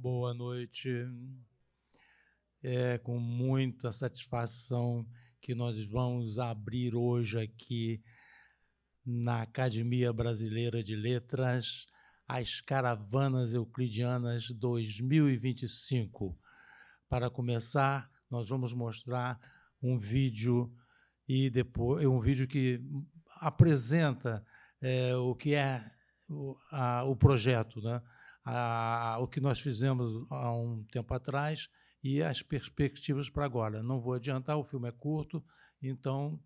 boa noite. É com muita satisfação que nós vamos abrir hoje aqui na Academia Brasileira de Letras as Caravanas Euclidianas 2025. Para começar, nós vamos mostrar um vídeo e depois um vídeo que apresenta o que é o projeto, né? O que nós fizemos há um tempo atrás e as perspectivas para agora. Não vou adiantar, o filme é curto, então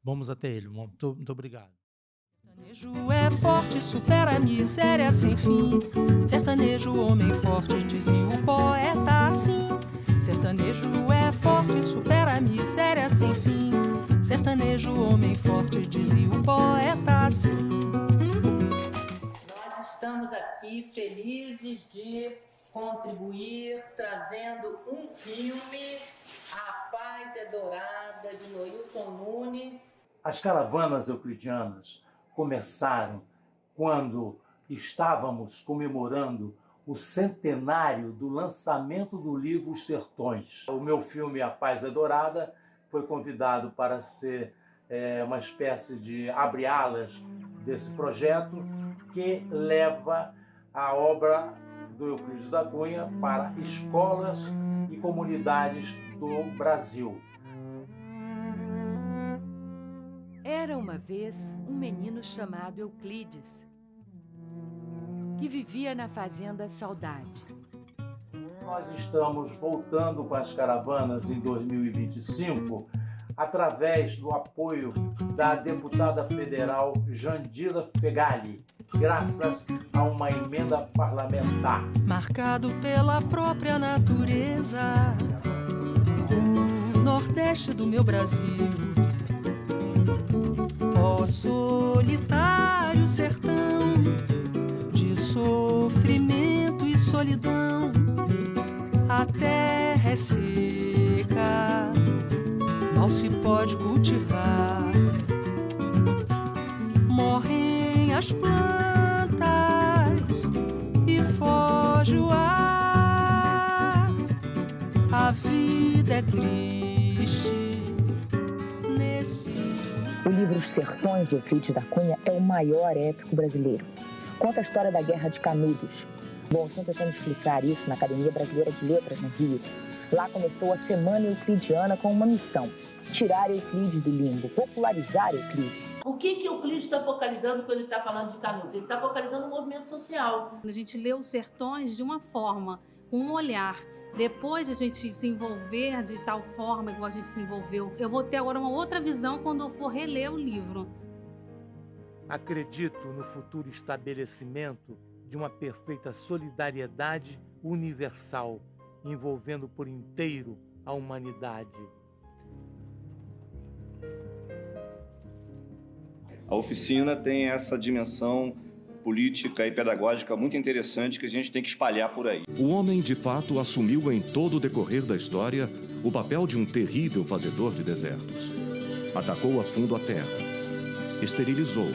vamos até ele. Muito obrigado. Sertanejo é forte, supera a miséria sem fim. Sertanejo, homem forte, dizia o poeta assim. Sertanejo é forte, supera a miséria sem fim. Sertanejo, homem forte, dizia o poeta assim. Nós estamos aqui felizes de contribuir, trazendo um filme, A Paz é Dourada, de Noilton Nunes. As Caravanas Euclidianas começaram quando estávamos comemorando o centenário do lançamento do livro Os Sertões. O meu filme A Paz é Dourada foi convidado para ser uma espécie de abre-alas desse projeto que leva a obra do Euclides da Cunha para escolas e comunidades do Brasil. Era uma vez um menino chamado Euclides, que vivia na fazenda Saudade. Nós estamos voltando com as caravanas em 2025 através do apoio da deputada federal Jandira Fegali, graças a uma emenda parlamentar. Marcado pela própria natureza, o Nordeste do meu Brasil. Ó solitário sertão de sofrimento e solidão, a terra é seca, mal se pode cultivar. Morrem as plantas e foge o ar. A vida é triste nesse... O livro Os Sertões, de Euclides da Cunha, é o maior épico brasileiro. Conta a história da Guerra de Canudos. Bom, estou tentando explicar isso na Academia Brasileira de Letras, no Rio. Lá começou a Semana Euclidiana com uma missão: tirar Euclides do limbo, popularizar Euclides. O que Euclides está focalizando quando ele está falando de Canudos? Ele está focalizando o movimento social. A gente lê Os Sertões de uma forma, com um olhar. Depois de a gente se envolver de tal forma igual a gente se envolveu, eu vou ter agora uma outra visão quando eu for reler o livro. Acredito no futuro estabelecimento de uma perfeita solidariedade universal, envolvendo por inteiro a humanidade. A oficina tem essa dimensão política e pedagógica muito interessante que a gente tem que espalhar por aí. O homem, de fato, assumiu em todo o decorrer da história o papel de um terrível fazedor de desertos. Atacou a fundo a terra, esterilizou-a,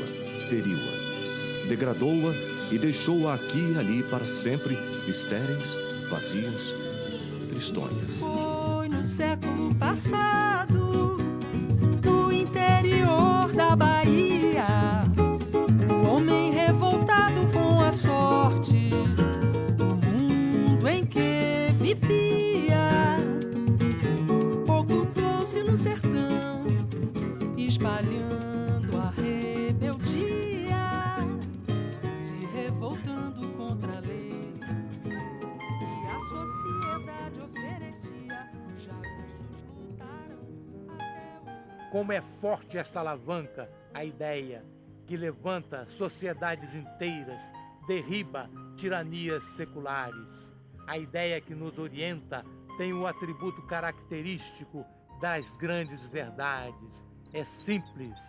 feriu-a, degradou-a e deixou-a aqui e ali para sempre, estéreis, vazias, tristonhas. Foi no século passado, no interior da Bahia, o homem revoltado com a sorte do mundo em que vivia, ocultou-se no sertão, espalhando a rebeldia, se revoltando contra a lei que a sociedade oferecia. Já russos lutaram até o fim. Como é forte essa alavanca, a ideia que levanta sociedades inteiras, derriba tiranias seculares. A ideia que nos orienta tem o atributo característico das grandes verdades. É simples.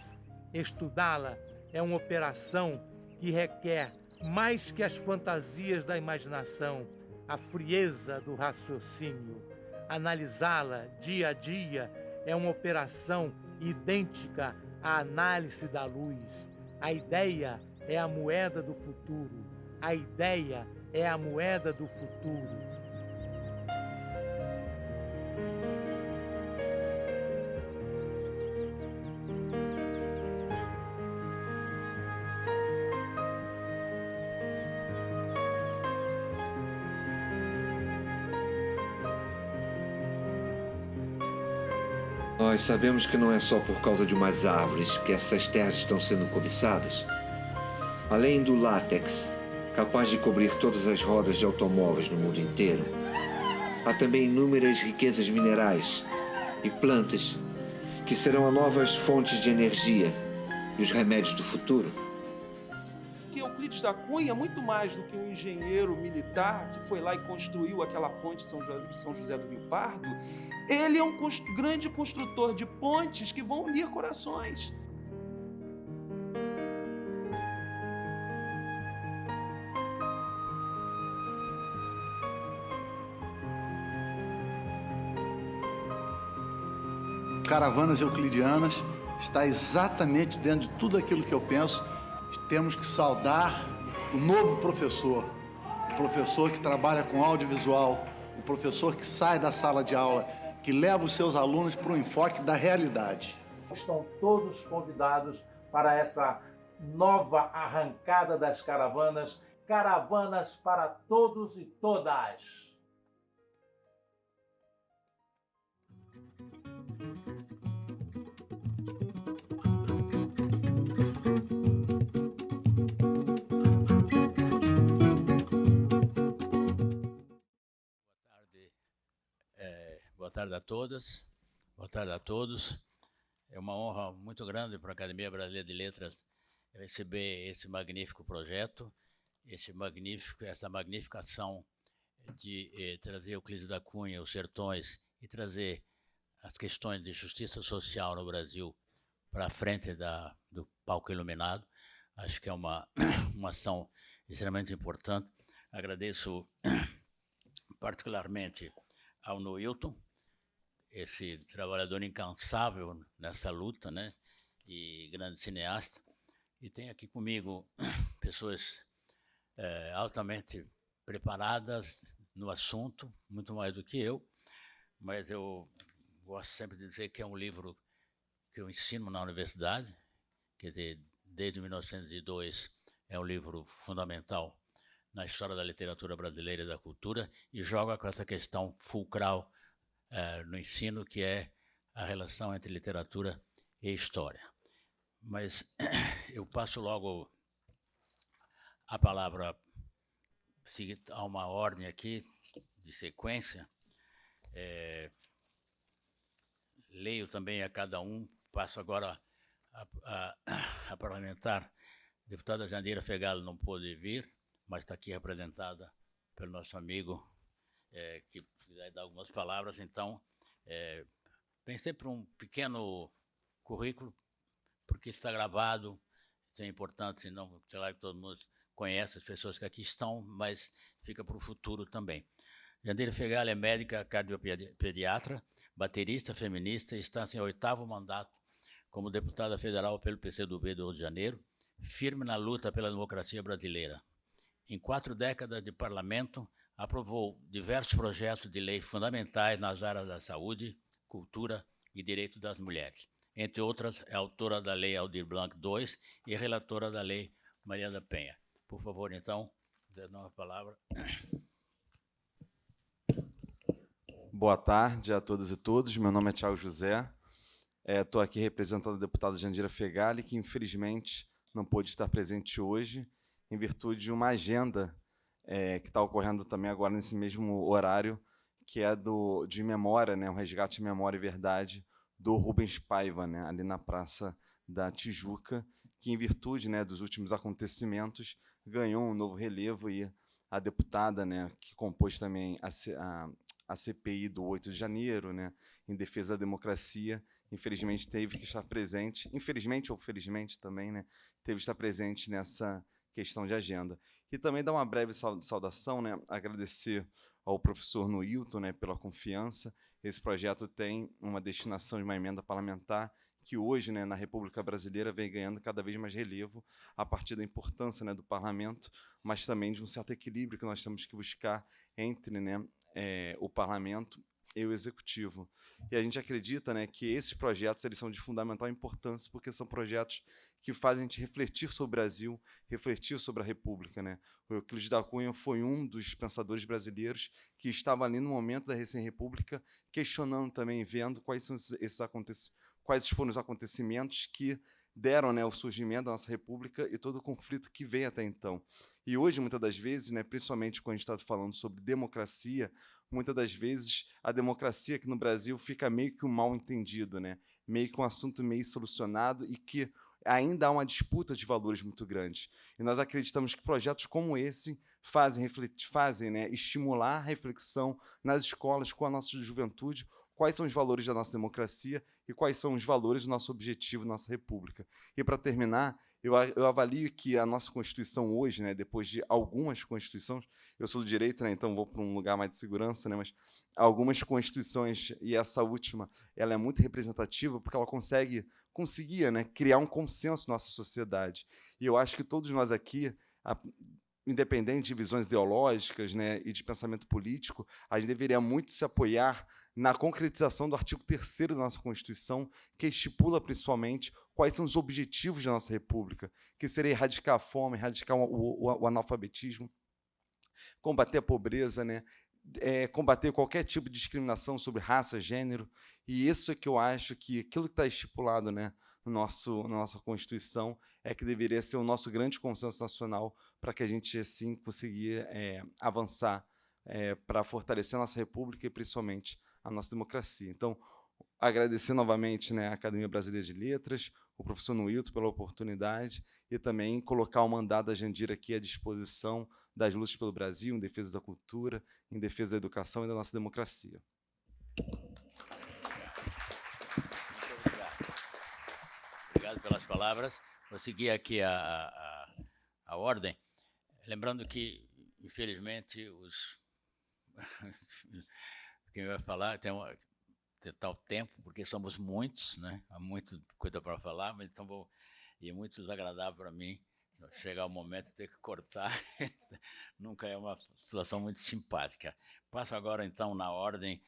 Estudá-la é uma operação que requer mais que as fantasias da imaginação, a frieza do raciocínio. Analisá-la dia a dia é uma operação idêntica à análise da luz. A ideia é a moeda do futuro. A ideia é a moeda do futuro. Nós sabemos que não é só por causa de umas árvores que essas terras estão sendo cobiçadas. Além do látex, capaz de cobrir todas as rodas de automóveis no mundo inteiro, há também inúmeras riquezas minerais e plantas que serão as novas fontes de energia e os remédios do futuro. Que Euclides da Cunha, muito mais do que um engenheiro militar que foi lá e construiu aquela ponte de São José do Rio Pardo, ele é um grande construtor de pontes que vão unir corações. Caravanas Euclidianas está exatamente dentro de tudo aquilo que eu penso. Temos que saudar o novo professor, o professor que trabalha com audiovisual, o professor que sai da sala de aula, que leva os seus alunos para o enfoque da realidade. Estão todos convidados para essa nova arrancada das caravanas, caravanas para todos e todas. Boa tarde a todas, boa tarde a todos. É uma honra muito grande para a Academia Brasileira de Letras receber esse magnífico projeto, essa magnífica ação de trazer Euclides da Cunha, os Sertões, e trazer as questões de justiça social no Brasil para a frente do palco iluminado. Acho que é uma ação extremamente importante. Agradeço particularmente ao Noilton, esse trabalhador incansável nessa luta, né, e grande cineasta. E tenho aqui comigo pessoas altamente preparadas no assunto, muito mais do que eu, mas eu gosto sempre de dizer que é um livro que eu ensino na universidade, quer dizer, desde 1902 é um livro fundamental na história da literatura brasileira e da cultura, e joga com essa questão fulcral no ensino, que é a relação entre literatura e história. Mas eu passo logo a palavra, há uma ordem aqui de sequência. Leio também a cada um, passo agora a parlamentar. A deputada Jandira Fegali não pôde vir, mas está aqui representada pelo nosso amigo, que vai dar algumas palavras. Então, pensei por um pequeno currículo, porque está gravado, isso é importante, não, sei lá, que todo mundo conhece as pessoas que aqui estão, mas fica para o futuro também. Jandira Fegali é médica cardiopediatra, baterista, feminista, e está em seu 8º mandato como deputada federal pelo PCdoB do Rio de Janeiro, firme na luta pela democracia brasileira. Em 4 décadas de parlamento, aprovou diversos projetos de lei fundamentais nas áreas da saúde, cultura e direitos das mulheres. Entre outras, é autora da Lei Aldir Blanc II e relatora da Lei Maria da Penha. Por favor, então, dando a palavra. Boa tarde a todas e todos. Meu nome é Thiago José. Estou aqui representando a deputada Jandira Fegali, que infelizmente não pôde estar presente hoje, em virtude de uma agenda que está ocorrendo também agora nesse mesmo horário, que é de memória, né, o resgate de memória e verdade do Rubens Paiva, né, ali na Praça da Tijuca, que em virtude, né, dos últimos acontecimentos ganhou um novo relevo, e a deputada, né, que compôs também a CPI do 8 de janeiro, né, em defesa da democracia, infelizmente teve que estar presente, infelizmente ou felizmente também, né, teve que estar presente nessa questão de agenda. E também dar uma breve saudação, né, agradecer ao professor Noilton, né, pela confiança. Esse projeto tem uma destinação de uma emenda parlamentar que hoje, né, na República Brasileira, vem ganhando cada vez mais relevo a partir da importância, né, do parlamento, mas também de um certo equilíbrio que nós temos que buscar entre, né, o parlamento e o executivo. E a gente acredita, né, que esses projetos eles são de fundamental importância, porque são projetos que fazem a gente refletir sobre o Brasil, refletir sobre a República, né? O Euclides da Cunha foi um dos pensadores brasileiros que estava ali no momento da recém-república, questionando também, vendo quais foram os acontecimentos que deram, né, o surgimento da nossa República e todo o conflito que veio até então. E hoje, muitas das vezes, né, principalmente quando a gente está falando sobre democracia, muitas das vezes a democracia aqui no Brasil fica meio que um mal entendido, né? Meio que um assunto meio solucionado e que ainda há uma disputa de valores muito grande. E nós acreditamos que projetos como esse fazem, né, estimular a reflexão nas escolas com a nossa juventude, quais são os valores da nossa democracia e quais são os valores do nosso objetivo, da nossa República. E, para terminar, eu avalio que a nossa Constituição hoje, né, depois de algumas Constituições, eu sou do direito, né, então vou para um lugar mais de segurança, né, mas algumas Constituições, e essa última, ela é muito representativa porque ela conseguia, né, criar um consenso na nossa sociedade. E eu acho que todos nós aqui, independente de visões ideológicas, né, e de pensamento político, a gente deveria muito se apoiar na concretização do artigo 3º da nossa Constituição, que estipula principalmente quais são os objetivos da nossa República, que seria erradicar a fome, erradicar o analfabetismo, combater a pobreza, né, combater qualquer tipo de discriminação sobre raça, gênero, e isso é que eu acho que aquilo que está estipulado, né, na nossa Constituição é que deveria ser o nosso grande consenso nacional para que a gente, assim, conseguir avançar para fortalecer a nossa República e, principalmente, a nossa democracia. Então, agradecer novamente, né, a Academia Brasileira de Letras, o professor Nuilton pela oportunidade e também colocar o mandato da Jandira aqui à disposição das lutas pelo Brasil, em defesa da cultura, em defesa da educação e da nossa democracia. Obrigado pelas palavras. Vou seguir aqui a ordem, lembrando que, infelizmente, quem vai falar tem tal tempo, porque somos muitos, né? Há muita coisa para falar, mas então e é muito desagradável para mim chegar o momento de ter que cortar. Nunca é uma situação muito simpática. Passo agora, então, na ordem,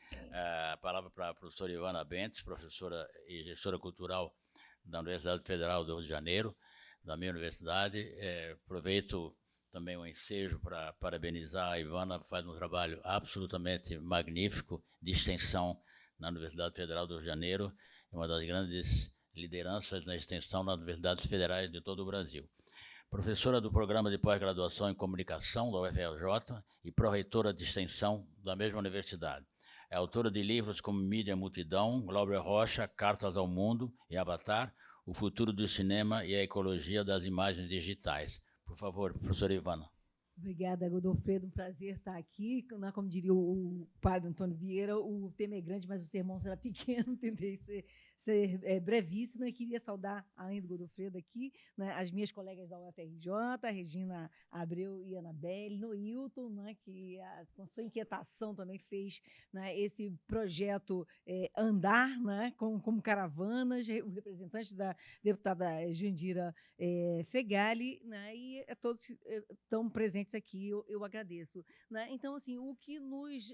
a palavra para a professora Ivana Bentes, professora e gestora cultural da Universidade Federal do Rio de Janeiro, da minha universidade. Aproveito também o ensejo para parabenizar a Ivana, faz um trabalho absolutamente magnífico de extensão na Universidade Federal do Rio de Janeiro, é uma das grandes lideranças na extensão nas universidades federais de todo o Brasil. Professora do Programa de Pós-Graduação em Comunicação da UFRJ e pró-reitora de extensão da mesma universidade. É autora de livros como Mídia Multidão, Glauber Rocha, Cartas ao Mundo e Avatar, O Futuro do Cinema e a Ecologia das Imagens Digitais. Por favor, professora Ivana. Obrigada, Godofredo. Um prazer estar aqui. Como diria o padre Antônio Vieira, o tema é grande, mas o sermão será pequeno. Tentei ser brevíssima. Eu queria saudar, além do Godofredo aqui, né, as minhas colegas da UFRJ, Regina Abreu e Anabelle, Noilton, né, que com sua inquietação também fez, né, esse projeto andar, né, como caravanas, o representante da deputada Jandira Fegali, né, e todos estão presentes aqui, eu agradeço. Né? Então, assim, o que nos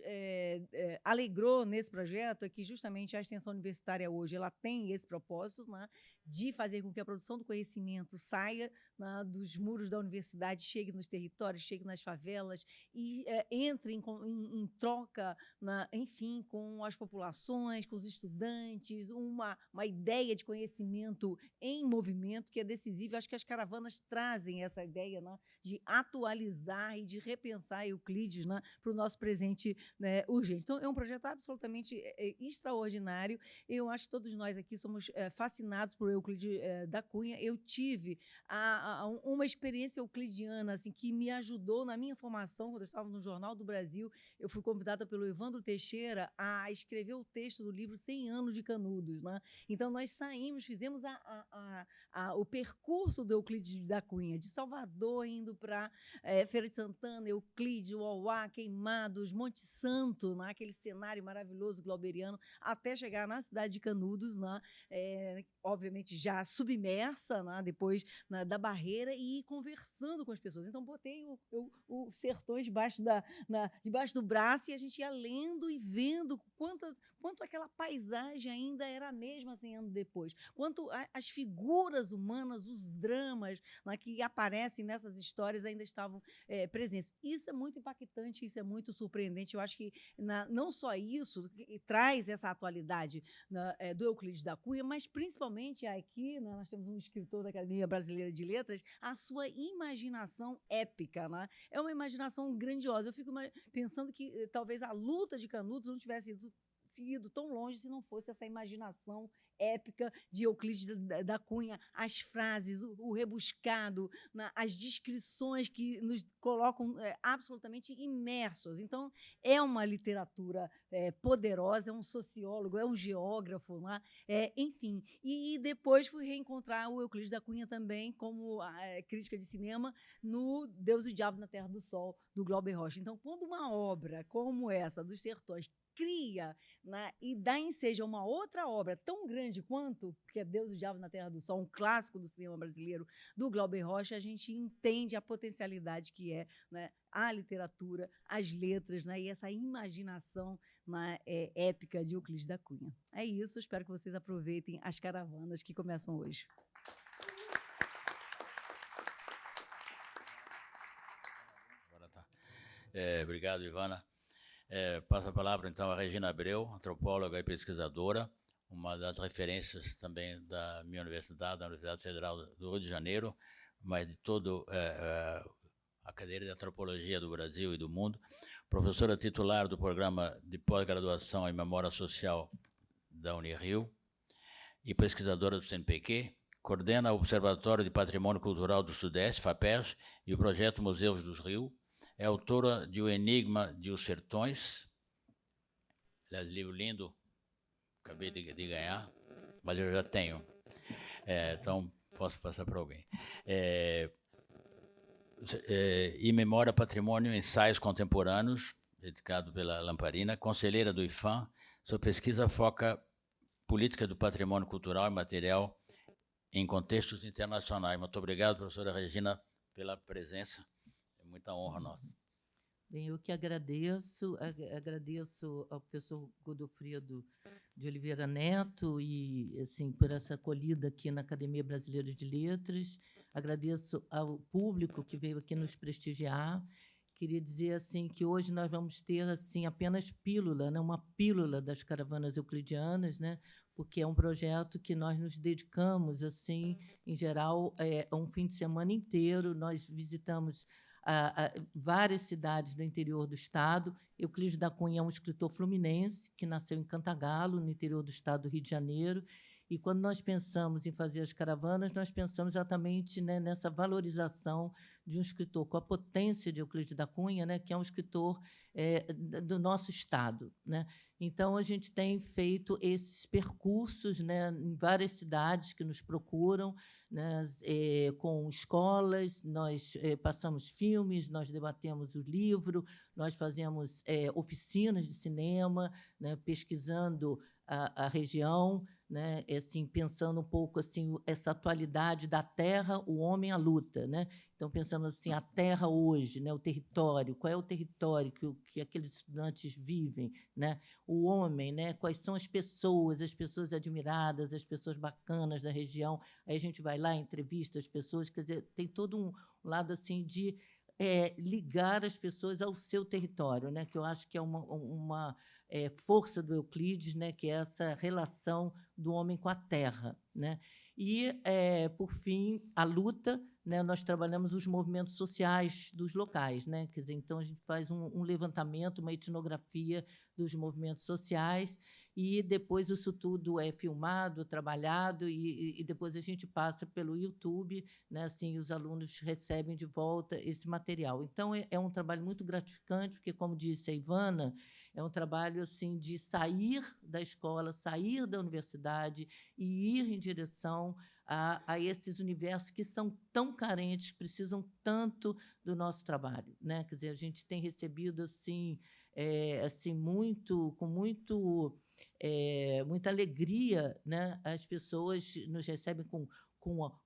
alegrou nesse projeto é que justamente a extensão universitária hoje ela tem esse propósito, né, de fazer com que a produção do conhecimento saia, né, dos muros da universidade, chegue nos territórios, chegue nas favelas e entre em troca, né, enfim, com as populações, com os estudantes, uma ideia de conhecimento em movimento que é decisiva. Acho que as caravanas trazem essa ideia, né, de atualizar e de repensar Euclides, né, para o nosso presente, né, urgente. Então, é um projeto absolutamente extraordinário. Eu acho que todos nós aqui somos fascinados por Euclides da Cunha. Eu tive uma experiência euclidiana assim, que me ajudou na minha formação, quando eu estava no Jornal do Brasil. Eu fui convidada pelo Evandro Teixeira a escrever o texto do livro 100 anos de Canudos. Né? Então, nós fizemos o percurso do Euclides da Cunha, de Salvador, indo para Feira de Santana, Euclides, Uauá, Queimados, Monte Santo, né? Aquele cenário maravilhoso glauberiano, até chegar na cidade de Canudos, né, obviamente já submersa, né, depois da barreira, e ir conversando com as pessoas. Então, botei o Sertões debaixo do braço, e a gente ia lendo e vendo quanto aquela paisagem ainda era a mesma 100 anos depois, quanto as figuras humanas, os dramas, né, que aparecem nessas histórias ainda estavam presentes. Isso é muito impactante, isso é muito surpreendente. Eu acho que não só isso traz essa atualidade do Euclides da Cunha, mas principalmente aqui, né, nós temos um escritor da Academia Brasileira de Letras, a sua imaginação épica, né? É uma imaginação grandiosa. Eu fico pensando que talvez a luta de Canudos não tivesse ido tão longe se não fosse essa imaginação épica de Euclides da Cunha, as frases, o rebuscado, as descrições que nos colocam absolutamente imersos. Então, é uma literatura poderosa, é um sociólogo, é um geógrafo, né? Enfim. E depois fui reencontrar o Euclides da Cunha também como crítica de cinema no Deus e o Diabo na Terra do Sol, do Glauber Rocha. Então, quando uma obra como essa, dos Sertões, cria, né, e dá ensejo a uma outra obra tão grande quanto, que é Deus e o Diabo na Terra do Sol, um clássico do cinema brasileiro, do Glauber Rocha, a gente entende a potencialidade que é, né, a literatura, as letras, né, e essa imaginação, né, épica de Euclides da Cunha. É isso, espero que vocês aproveitem as caravanas que começam hoje. Obrigado, Ivana. Passo a palavra, então, a Regina Abreu, antropóloga e pesquisadora, uma das referências também da minha universidade, da Universidade Federal do Rio de Janeiro, mas de toda a cadeira de antropologia do Brasil e do mundo, professora titular do programa de pós-graduação em Memória Social da Unirio e pesquisadora do CNPq, coordena o Observatório de Patrimônio Cultural do Sudeste, FAPES, e o projeto Museus dos Rios. É autora de O Enigma de Os Sertões, livro lindo, acabei de ganhar, mas eu já tenho, então posso passar para alguém. E Memória, Patrimônio, Ensaios Contemporâneos, dedicado pela Lamparina, conselheira do IFAM. Sua pesquisa foca política do patrimônio cultural e material em contextos internacionais. Muito obrigado, professora Regina, pela presença. Muita honra nossa. Bem, eu que agradeço ao professor Godofredo de Oliveira Neto e, assim, por essa acolhida aqui na Academia Brasileira de Letras. Agradeço ao público que veio aqui nos prestigiar. Queria dizer assim que hoje nós vamos ter assim apenas pílula, né, uma pílula das caravanas euclidianas, né, porque é um projeto que nós nos dedicamos assim, em geral, um fim de semana inteiro. Nós visitamos várias cidades do interior do estado. Euclides da Cunha é um escritor fluminense que nasceu em Cantagalo, no interior do estado do Rio de Janeiro. E quando nós pensamos em fazer as caravanas, nós pensamos exatamente, né, nessa valorização de um escritor com a potência de Euclides da Cunha, né, que é um escritor do nosso estado, né? Então, a gente tem feito esses percursos, né, em várias cidades que nos procuram, né, com escolas, nós passamos filmes, nós debatemos o livro, nós fazemos oficinas de cinema, né, pesquisando a região, né, assim, pensando um pouco assim, essa atualidade da terra, o homem, a luta, né? Então, pensamos assim, a terra hoje, né, o território, qual é o território que aqueles estudantes vivem, né? O homem, né, quais são as pessoas admiradas, as pessoas bacanas da região. Aí a gente vai lá, entrevista as pessoas, quer dizer, tem todo um lado assim de ligar as pessoas ao seu território, né, que eu acho que é uma força do Euclides, né, que é essa relação do homem com a terra, né? E, por fim, a luta, né, nós trabalhamos os movimentos sociais dos locais, né? Quer dizer, então, a gente faz um levantamento, uma etnografia dos movimentos sociais, e depois isso tudo é filmado, trabalhado, e depois a gente passa pelo YouTube, né, assim, os alunos recebem de volta esse material. Então, é um trabalho muito gratificante, porque, como disse a Ivana, é um trabalho assim, de sair da escola, sair da universidade e ir em direção a esses universos que são tão carentes, precisam tanto do nosso trabalho, né? Quer dizer, a gente tem recebido assim, com muito muita alegria, né? As pessoas nos recebem com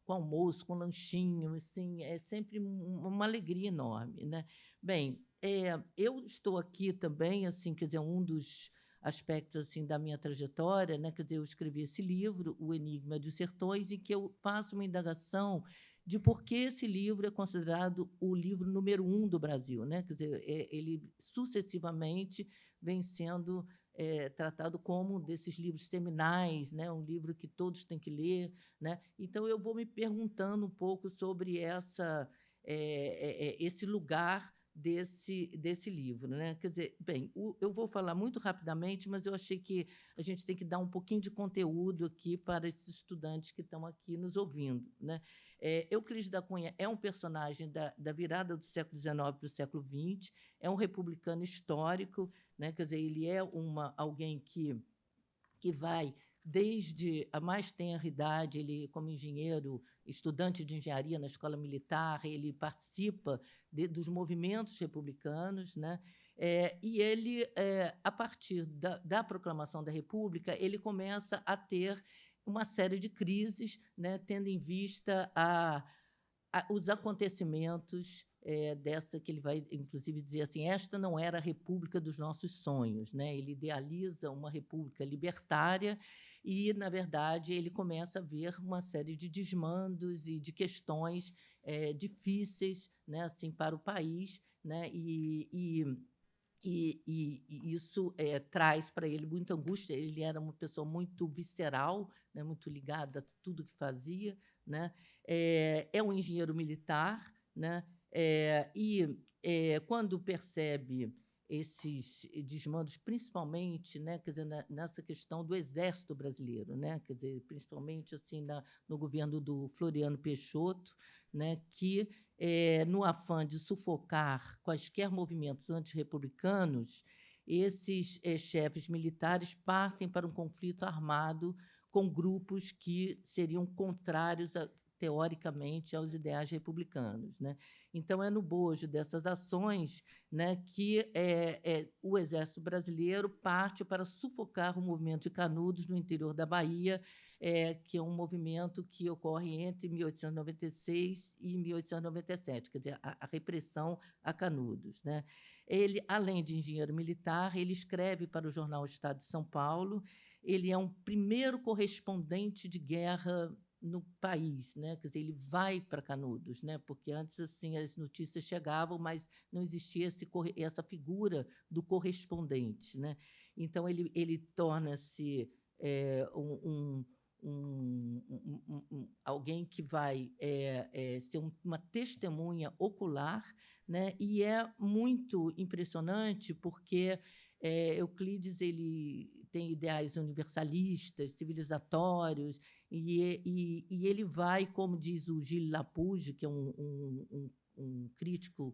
almoço, com lanchinho, assim, é sempre uma alegria enorme, né? Bem, eu estou aqui também, assim, quer dizer, um dos aspectos assim da minha trajetória, né? Quer dizer, eu escrevi esse livro, O Enigma dos Sertões, em que eu faço uma indagação de por que esse livro é considerado o livro número 1 do Brasil, né? Quer dizer, ele sucessivamente vem sendo tratado como um desses livros seminais, né? Um livro que todos têm que ler, né? Então eu vou me perguntando um pouco sobre esse lugar desse livro, né? Quer dizer, bem, eu vou falar muito rapidamente, mas eu achei que a gente tem que dar um pouquinho de conteúdo aqui para esses estudantes que estão aqui nos ouvindo, né? Euclides da Cunha é um personagem da virada do século XIX para o século XX, é um republicano histórico, né? Quer dizer, ele é alguém que vai desde a mais tenra idade, ele, como engenheiro, estudante de engenharia na escola militar, ele participa dos movimentos republicanos, né? E ele, a partir da proclamação da República, ele começa a ter uma série de crises, né? Tendo em vista os acontecimentos dessa que ele vai, inclusive, dizer assim, esta não era a república dos nossos sonhos, né? Ele idealiza uma república libertária e, na verdade, ele começa a ver uma série de desmandos e de questões difíceis, né, assim, para o país, né? E isso traz para ele muita angústia. Ele era uma pessoa muito visceral, né, muito ligada a tudo que fazia, né? É um engenheiro militar, né? Quando percebe esses desmandos, principalmente, né, quer dizer, nessa questão do Exército Brasileiro, né, quer dizer, principalmente assim no governo do Floriano Peixoto, né, que no afã de sufocar quaisquer movimentos antirrepublicanos, esses chefes militares partem para um conflito armado com grupos que seriam contrários teoricamente aos ideais republicanos, né? Então é no bojo dessas ações, né, que o Exército Brasileiro parte para sufocar o movimento de Canudos no interior da Bahia, que é um movimento que ocorre entre 1896 e 1897, quer dizer, a repressão a Canudos, né? Ele, além de engenheiro militar, ele escreve para o jornal Estado de São Paulo. Ele é um primeiro correspondente de guerra no país, né? Quer dizer, ele vai para Canudos, né? Porque antes assim as notícias chegavam, mas não existia essa figura do correspondente, né? Então ele torna-se alguém que vai ser uma testemunha ocular, né? E é muito impressionante porque Euclides ele tem ideais universalistas, civilizatórios, e ele vai, como diz o Gilles Lapouge, que é um crítico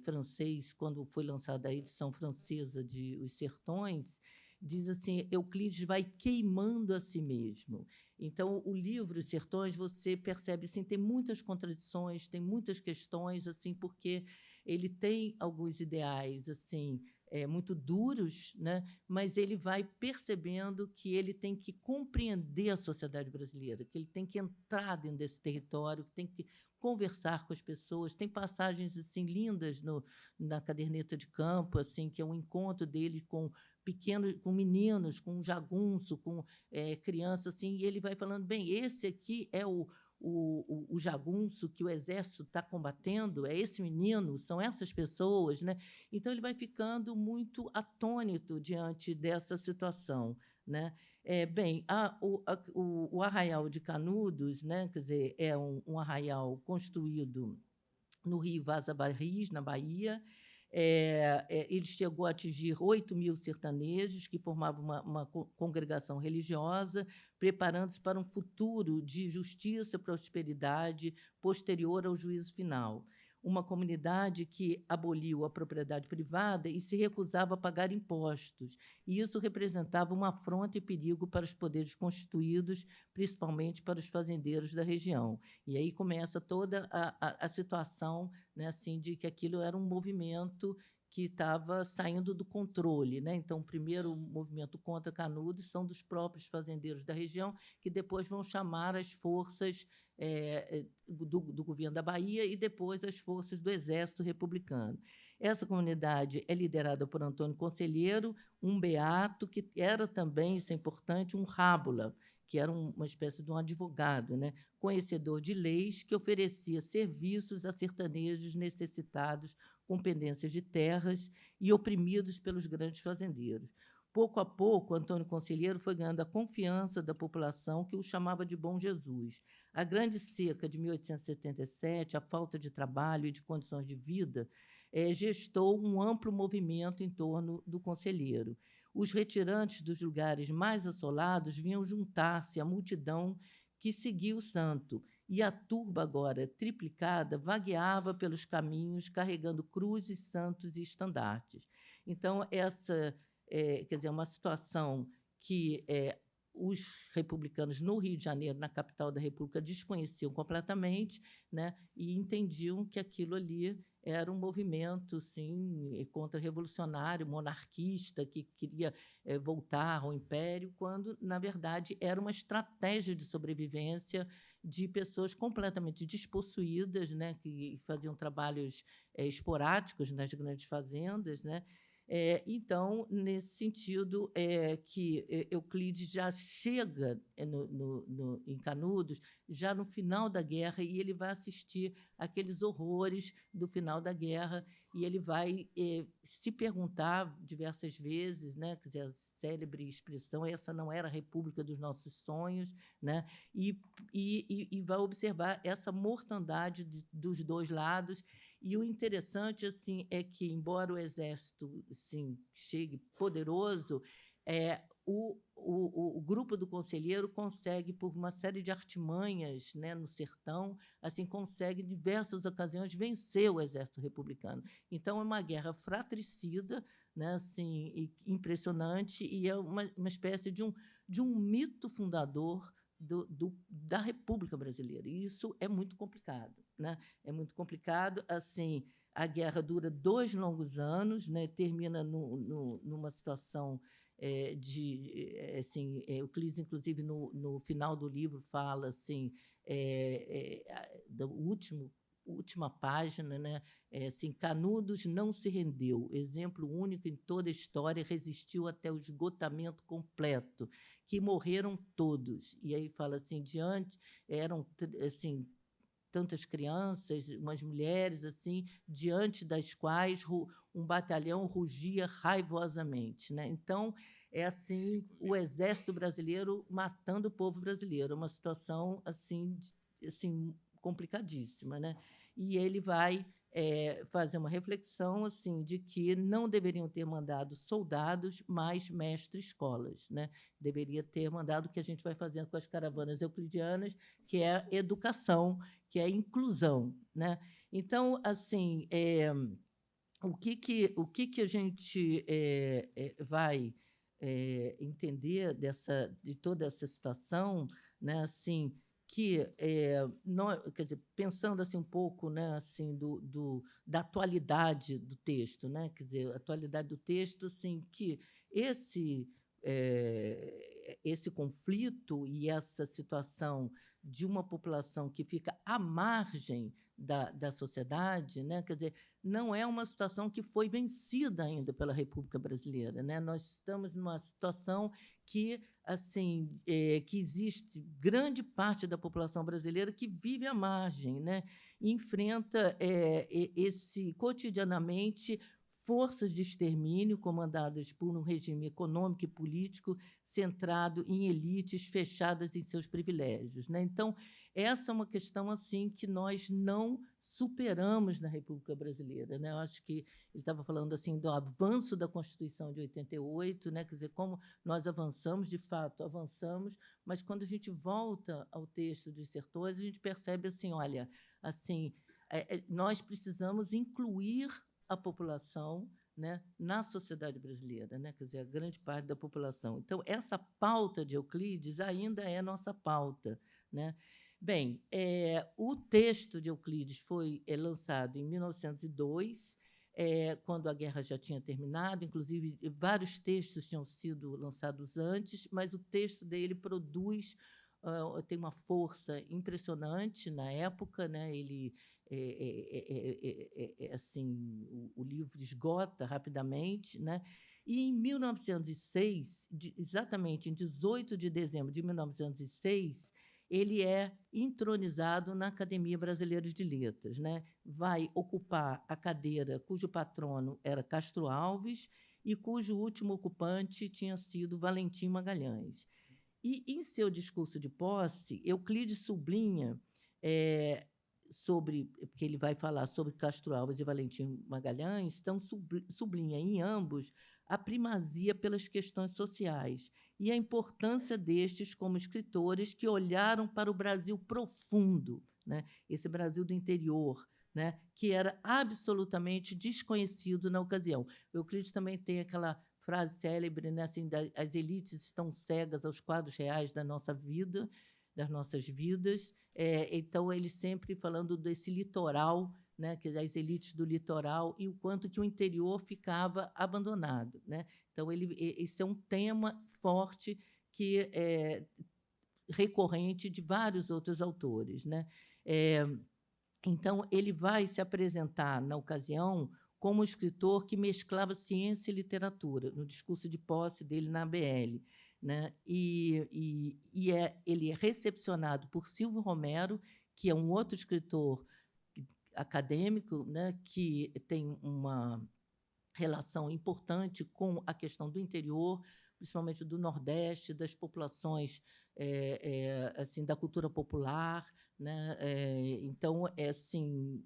francês, quando foi lançada a edição francesa de Os Sertões, diz assim, Euclides vai queimando a si mesmo. Então, o livro Os Sertões, você percebe, assim, tem muitas contradições, tem muitas questões, assim, porque ele tem alguns ideais, assim, muito duros, né? Mas ele vai percebendo que ele tem que compreender a sociedade brasileira, que ele tem que entrar dentro desse território, que tem que conversar com as pessoas. Tem passagens assim lindas na Caderneta de Campo, assim, que é um encontro dele com meninos, com jagunço, com crianças, assim, e ele vai falando, bem, esse aqui é o jagunço que o Exército está combatendo, é esse menino, são essas pessoas, né? Então ele vai ficando muito atônito diante dessa situação, né? Bem, o Arraial de Canudos, né? Quer dizer, é um arraial construído no Rio Vaza Barris, na Bahia. Ele chegou a atingir 8.000 sertanejos que formavam uma congregação religiosa, preparando-se para um futuro de justiça e prosperidade posterior ao juízo final. Uma comunidade que aboliu a propriedade privada e se recusava a pagar impostos. E isso representava uma afronta e perigo para os poderes constituídos, principalmente para os fazendeiros da região. E aí começa toda a situação, né, assim, de que aquilo era um movimento que estava saindo do controle, né? Então, o primeiro movimento contra Canudos são dos próprios fazendeiros da região, que depois vão chamar as forças do governo da Bahia e depois as forças do Exército Republicano. Essa comunidade é liderada por Antônio Conselheiro, um beato, que era também, isso é importante, um rábula, que era uma espécie de um advogado, né? Conhecedor de leis, que oferecia serviços a sertanejos necessitados com pendências de terras e oprimidos pelos grandes fazendeiros. Pouco a pouco, Antônio Conselheiro foi ganhando a confiança da população, que o chamava de Bom Jesus. A grande seca de 1877, a falta de trabalho e de condições de vida, gestou um amplo movimento em torno do conselheiro. Os retirantes dos lugares mais assolados vinham juntar-se à multidão que seguia o santo, e a turba, agora triplicada, vagueava pelos caminhos carregando cruzes, santos e estandartes. Então, essa quer dizer, uma situação que os republicanos no Rio de Janeiro, na capital da República, desconheciam completamente, né, e entendiam que aquilo ali era um movimento, sim, contra-revolucionário, monarquista, que queria voltar ao império, quando, na verdade, era uma estratégia de sobrevivência de pessoas completamente despossuídas, né, que faziam trabalhos esporádicos nas grandes fazendas, né. Então, nesse sentido, que Euclides já chega em Canudos já no final da guerra, e ele vai assistir aqueles horrores do final da guerra, e ele vai se perguntar diversas vezes, né, quer dizer, a célebre expressão, essa não era a república dos nossos sonhos, né, e vai observar essa mortandade dos dois lados. E o interessante, assim, é que, embora o exército, assim, chegue poderoso, o grupo do conselheiro consegue, por uma série de artimanhas, né, no sertão, assim, consegue, em diversas ocasiões, vencer o exército republicano. Então, é uma guerra fratricida, né, assim, impressionante, e é uma espécie de um mito fundador da República Brasileira. E isso é muito complicado, né? É muito complicado. Assim, a guerra dura 2 longos anos, né? Termina numa situação assim, Euclides, inclusive, no final do livro, fala assim, da última página, né? Assim, Canudos não se rendeu, exemplo único em toda a história, resistiu até o esgotamento completo, que morreram todos. E aí fala assim, eram assim, tantas crianças, umas mulheres, assim, diante das quais um batalhão rugia raivosamente, né? Então, é assim, o exército brasileiro matando o povo brasileiro, uma situação assim complicadíssima, né? E ele vai fazer uma reflexão, assim, de que não deveriam ter mandado soldados, mas mestre-escolas, né? Deveria ter mandado o que a gente vai fazendo com as caravanas euclidianas, que é educação, que é inclusão, né? Então, assim, o que a gente vai entender de toda essa situação, né? Assim, que quer dizer, pensando assim um pouco, né, assim, da atualidade do texto, né? Quer dizer, a atualidade do texto, assim, que esse conflito e essa situação de uma população que fica à margem da sociedade, né? Quer dizer, não é uma situação que foi vencida ainda pela República Brasileira, né? Nós estamos numa situação que, assim, que existe grande parte da população brasileira que vive à margem, né? E enfrenta cotidianamente forças de extermínio comandadas por um regime econômico e político centrado em elites fechadas em seus privilégios, né? Então, essa é uma questão, assim, que nós não superamos na República Brasileira, né? Eu acho que ele estava falando, assim, do avanço da Constituição de 88, né? Quer dizer, como nós avançamos, de fato, avançamos, mas quando a gente volta ao texto dos Sertões, a gente percebe, assim, olha, assim, nós precisamos incluir a população, né, na sociedade brasileira, né? Quer dizer, a grande parte da população. Então, essa pauta de Euclides ainda é nossa pauta, né? Bem, o texto de Euclides foi lançado em 1902, quando a guerra já tinha terminado. Inclusive, vários textos tinham sido lançados antes, mas o texto dele produz, tem uma força impressionante na época, né? Ele, assim, o livro esgota rapidamente, né? E, em 1906, exatamente em 18 de dezembro de 1906, ele é entronizado na Academia Brasileira de Letras, né? Vai ocupar a cadeira cujo patrono era Castro Alves e cujo último ocupante tinha sido Valentim Magalhães. E, em seu discurso de posse, Euclides sublinha porque ele vai falar sobre Castro Alves e Valentim Magalhães, então sublinha em ambos a primazia pelas questões sociais e a importância destes como escritores que olharam para o Brasil profundo, né? Esse Brasil do interior, né? Que era absolutamente desconhecido na ocasião. Euclides também tem aquela frase célebre, né? Assim, as elites estão cegas aos quadros reais da nossa vida, das nossas vidas. Então, ele sempre falando desse litoral, né, que as elites do litoral, e o quanto que o interior ficava abandonado, né? Então, esse é um tema forte que é recorrente de vários outros autores, né? Então, ele vai se apresentar, na ocasião, como escritor que mesclava ciência e literatura, no discurso de posse dele na ABL, né? Ele é recepcionado por Silvio Romero, que é um outro escritor acadêmico, né, que tem uma relação importante com a questão do interior, principalmente do Nordeste, das populações, assim, da cultura popular, né? Então, assim,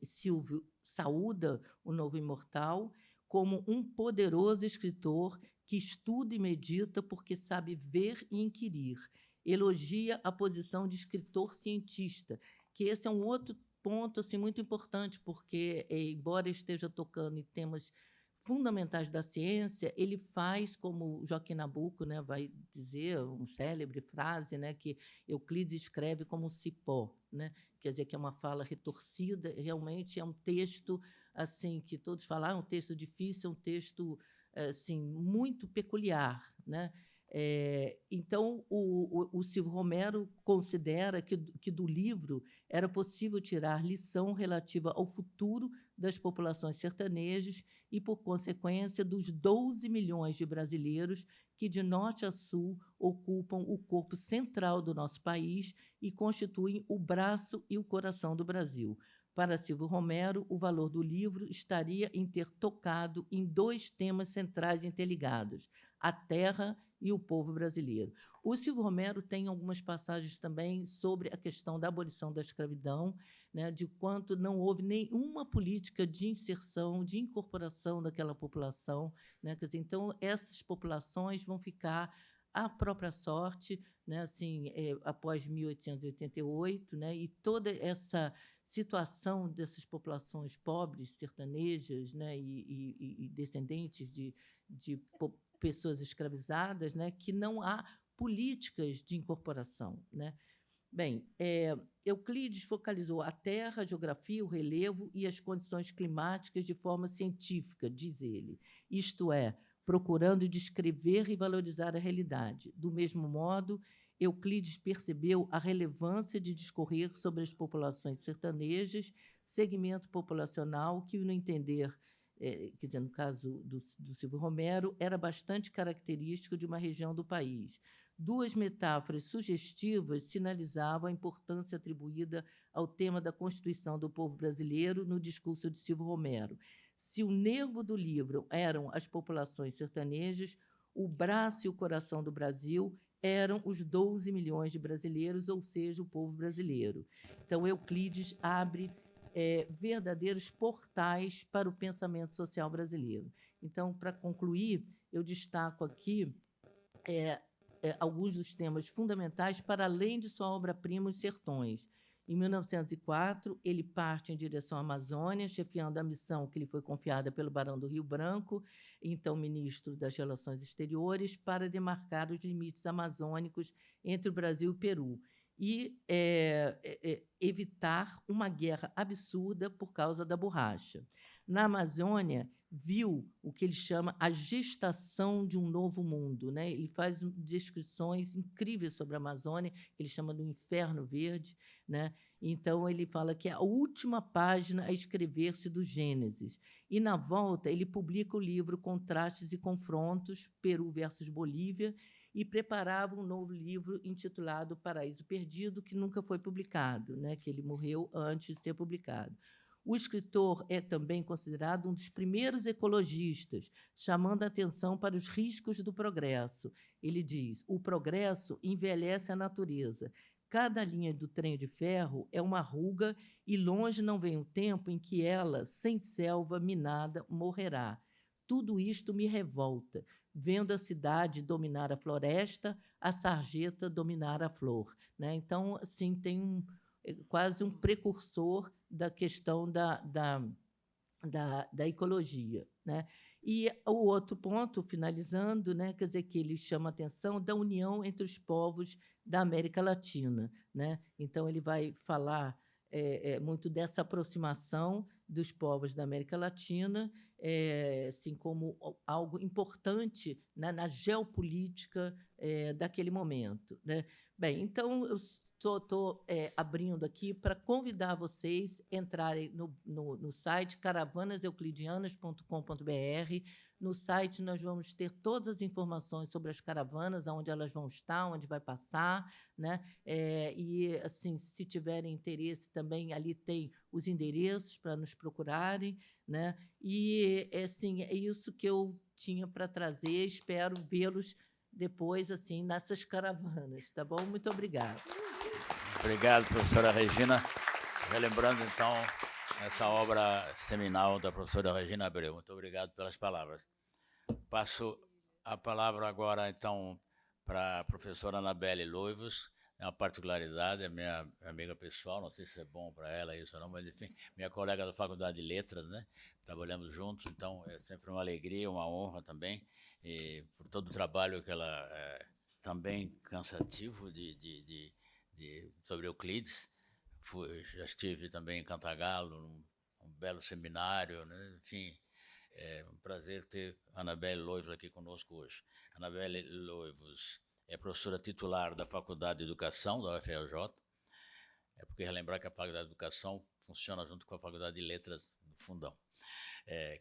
Silvio saúda o Novo Imortal como um poderoso escritor que estuda e medita porque sabe ver e inquirir. Elogia a posição de escritor cientista, que esse é um outro ponto assim, muito importante, porque, embora esteja tocando em temas fundamentais da ciência, ele faz, como Joaquim Nabuco, né, vai dizer, uma célebre frase, né, que Euclides escreve como cipó, né, quer dizer, que é uma fala retorcida, realmente é um texto assim, que todos falaram, um texto difícil, um texto assim, muito peculiar, né? Então, o Silvio Romero considera que do livro era possível tirar lição relativa ao futuro das populações sertanejas e, por consequência, dos 12 milhões de brasileiros que, de norte a sul, ocupam o corpo central do nosso país e constituem o braço e o coração do Brasil. Para Silvio Romero, o valor do livro estaria em ter tocado em dois temas centrais interligados: a terra e o povo brasileiro. O Silvio Romero tem algumas passagens também sobre a questão da abolição da escravidão, né, de quanto não houve nenhuma política de inserção, de incorporação daquela população, né, quer dizer, então essas populações vão ficar à própria sorte, né, assim, após 1888, né, e toda essa situação dessas populações pobres, sertanejas, né, e descendentes de pessoas escravizadas, né, que não há políticas de incorporação, né? Bem, Euclides focalizou a terra, a geografia, o relevo e as condições climáticas de forma científica, diz ele, isto é, procurando descrever e valorizar a realidade. Do mesmo modo, Euclides percebeu a relevância de discorrer sobre as populações sertanejas, segmento populacional que, no entender, quer dizer, no caso do Silvio Romero, era bastante característico de uma região do país. Duas metáforas sugestivas sinalizavam a importância atribuída ao tema da constituição do povo brasileiro no discurso de Silvio Romero. Se o nervo do livro eram as populações sertanejas, o braço e o coração do Brasil eram os 12 milhões de brasileiros, ou seja, o povo brasileiro. Então, Euclides abre verdadeiros portais para o pensamento social brasileiro. Então, para concluir, eu destaco aqui alguns dos temas fundamentais para além de sua obra-prima Os Sertões. Em 1904, ele parte em direção à Amazônia, chefiando a missão que lhe foi confiada pelo Barão do Rio Branco, então ministro das Relações Exteriores, para demarcar os limites amazônicos entre o Brasil e o Peru. e evitar uma guerra absurda por causa da borracha. Na Amazônia, viu o que ele chama a gestação de um novo mundo, né? Ele faz descrições incríveis sobre a Amazônia, que ele chama do Inferno Verde, né? Então, ele fala que é a última página a escrever-se do Gênesis. E, na volta, ele publica o livro Contrastes e Confrontos, Peru versus Bolívia, e preparava um novo livro intitulado Paraíso Perdido, que nunca foi publicado, né? Que ele morreu antes de ser publicado. O escritor é também considerado um dos primeiros ecologistas, chamando a atenção para os riscos do progresso. Ele diz: o progresso envelhece a natureza. Cada linha do trem de ferro é uma ruga e longe não vem o tempo em que ela, sem selva minada, morrerá. Tudo isto me revolta, vendo a cidade dominar a floresta, a sarjeta dominar a flor, né? Então, assim, tem quase um precursor da questão da ecologia, né? E o outro ponto, finalizando, né, quer dizer, que ele chama a atenção da união entre os povos da América Latina, né? Então, ele vai falar muito dessa aproximação dos povos da América Latina, assim como algo importante, né, na geopolítica daquele momento, né? Bem, então, eu estou abrindo aqui para convidar vocês a entrarem no site caravanaseuclidianas.com.br. No site nós vamos ter todas as informações sobre as caravanas, onde elas vão estar, onde vai passar, né? E, assim, se tiverem interesse também, ali tem os endereços para nos procurarem, né? E, assim, é isso que eu tinha para trazer. Espero vê-los depois, assim, nessas caravanas, tá bom? Muito obrigada. Obrigado, professora Regina. Relembrando, então, essa obra seminal da professora Regina Abreu. Muito obrigado pelas palavras. Passo a palavra agora, então, para a professora Anabelle Loivos. É uma particularidade, é minha amiga pessoal, não sei se é bom para ela isso ou não, mas, enfim, minha colega da Faculdade de Letras, né? Trabalhamos juntos, então é sempre uma alegria, uma honra também, e por todo o trabalho que ela também cansativo sobre Euclides. Já estive também em Cantagalo, um belo seminário, né? Enfim, é um prazer ter a Anabelle Loivos aqui conosco hoje. Anabelle Loivos é professora titular da Faculdade de Educação da UFRJ. É porque relembrar que a Faculdade de Educação funciona junto com a Faculdade de Letras do Fundão.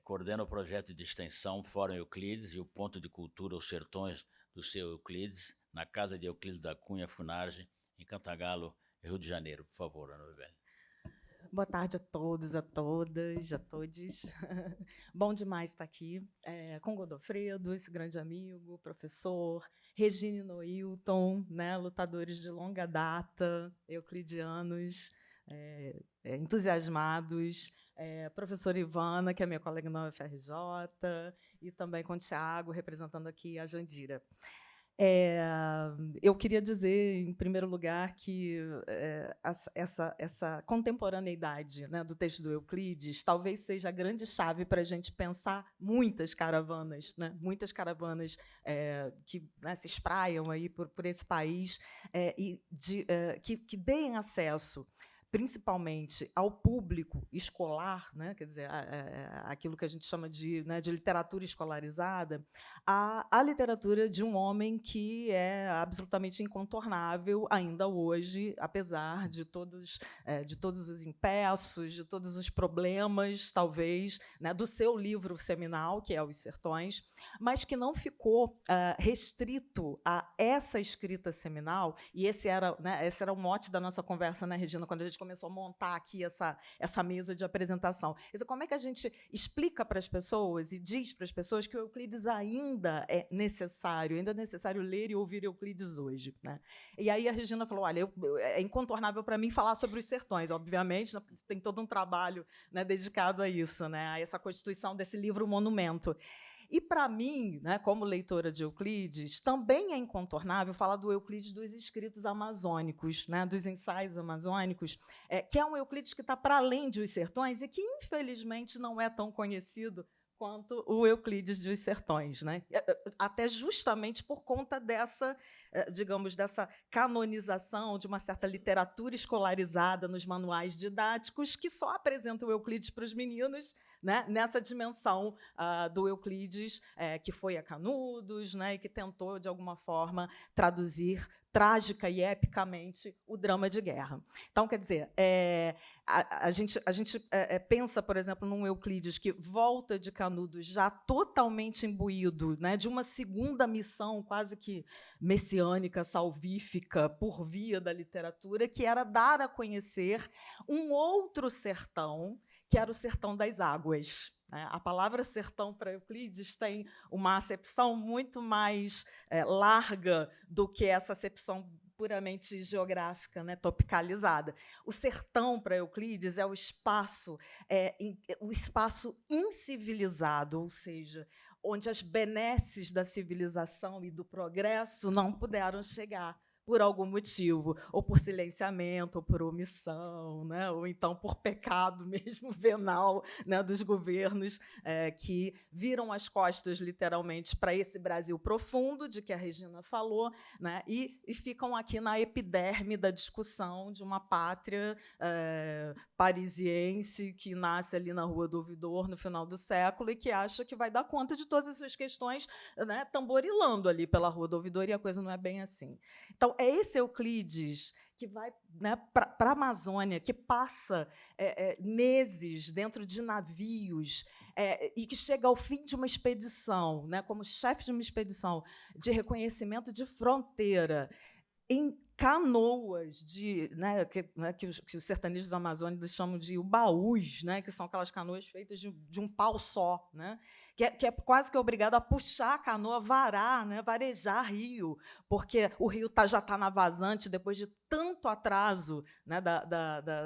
Coordena o projeto de extensão Fórum Euclides e o Ponto de Cultura Os Sertões do seu Euclides, na Casa de Euclides da Cunha Funarge, em Cantagalo, Rio de Janeiro. Por favor, Anabelle. Boa tarde a todos, a todas, a todes. Bom demais estar aqui com Godofredo, esse grande amigo, professor, Regina e Noilton, né, lutadores de longa data, euclidianos, entusiasmados, professora Ivana, que é minha colega na UFRJ, e também com o Tiago, representando aqui a Jandira. Eu queria dizer, em primeiro lugar, que essa contemporaneidade, né, do texto do Euclides talvez seja a grande chave para a gente pensar muitas caravanas, né, que, né, se espraiam aí por esse país, que deem acesso principalmente ao público escolar, né, quer dizer, aquilo que a gente chama de literatura escolarizada, a literatura de um homem que é absolutamente incontornável ainda hoje, apesar de todos os empeços, de todos os problemas, talvez, né, do seu livro seminal, que é Os Sertões, mas que não ficou restrito a essa escrita seminal, e esse era o mote da nossa conversa, né, Regina, quando a gente começou a montar aqui essa mesa de apresentação. Quer dizer, como é que a gente explica para as pessoas e diz para as pessoas que o Euclides ainda é necessário ler e ouvir Euclides hoje, né? E aí a Regina falou, olha, é incontornável para mim falar sobre Os Sertões, obviamente, tem todo um trabalho, né, dedicado a isso, né, a essa constituição desse livro monumento. E, para mim, né, como leitora de Euclides, também é incontornável falar do Euclides dos escritos amazônicos, né, dos ensaios amazônicos, que é um Euclides que está para além de Os Sertões e que, infelizmente, não é tão conhecido quanto o Euclides dos Sertões, né? Até justamente por conta dessa, digamos, dessa canonização de uma certa literatura escolarizada nos manuais didáticos que só apresenta o Euclides para os meninos, né, nessa dimensão do Euclides, que foi a Canudos, né, e que tentou, de alguma forma, traduzir trágica e epicamente o drama de guerra. Então, quer dizer, a gente pensa, por exemplo, num Euclides que volta de Canudos já totalmente imbuído, né, de uma segunda missão quase que messiânica, salvífica, por via da literatura, que era dar a conhecer um outro sertão, que era o sertão das águas. A palavra sertão para Euclides tem uma acepção muito mais larga do que essa acepção puramente geográfica, né, topicalizada. O sertão para Euclides é o espaço incivilizado, ou seja, onde as benesses da civilização e do progresso não puderam chegar por algum motivo, ou por silenciamento, ou por omissão, né? Ou então por pecado mesmo venal, né, dos governos que viram as costas, literalmente, para esse Brasil profundo, de que a Regina falou, né, e ficam aqui na epiderme da discussão de uma pátria parisiense que nasce ali na Rua do Ouvidor, no final do século, e que acha que vai dar conta de todas as suas questões, né, tamborilando ali pela Rua do Ouvidor, e a coisa não é bem assim. Então, é esse Euclides que vai, né, para a Amazônia, que passa meses dentro de navios e que chega ao fim de uma expedição, né, como chefe de uma expedição de reconhecimento de fronteira, em canoas que os sertanejos da Amazônia chamam de ubaús, né, que são aquelas canoas feitas de um pau só, né, que é quase que obrigado a puxar a canoa, varar, né, varejar rio, porque o rio já está na vazante depois de tanto atraso, né,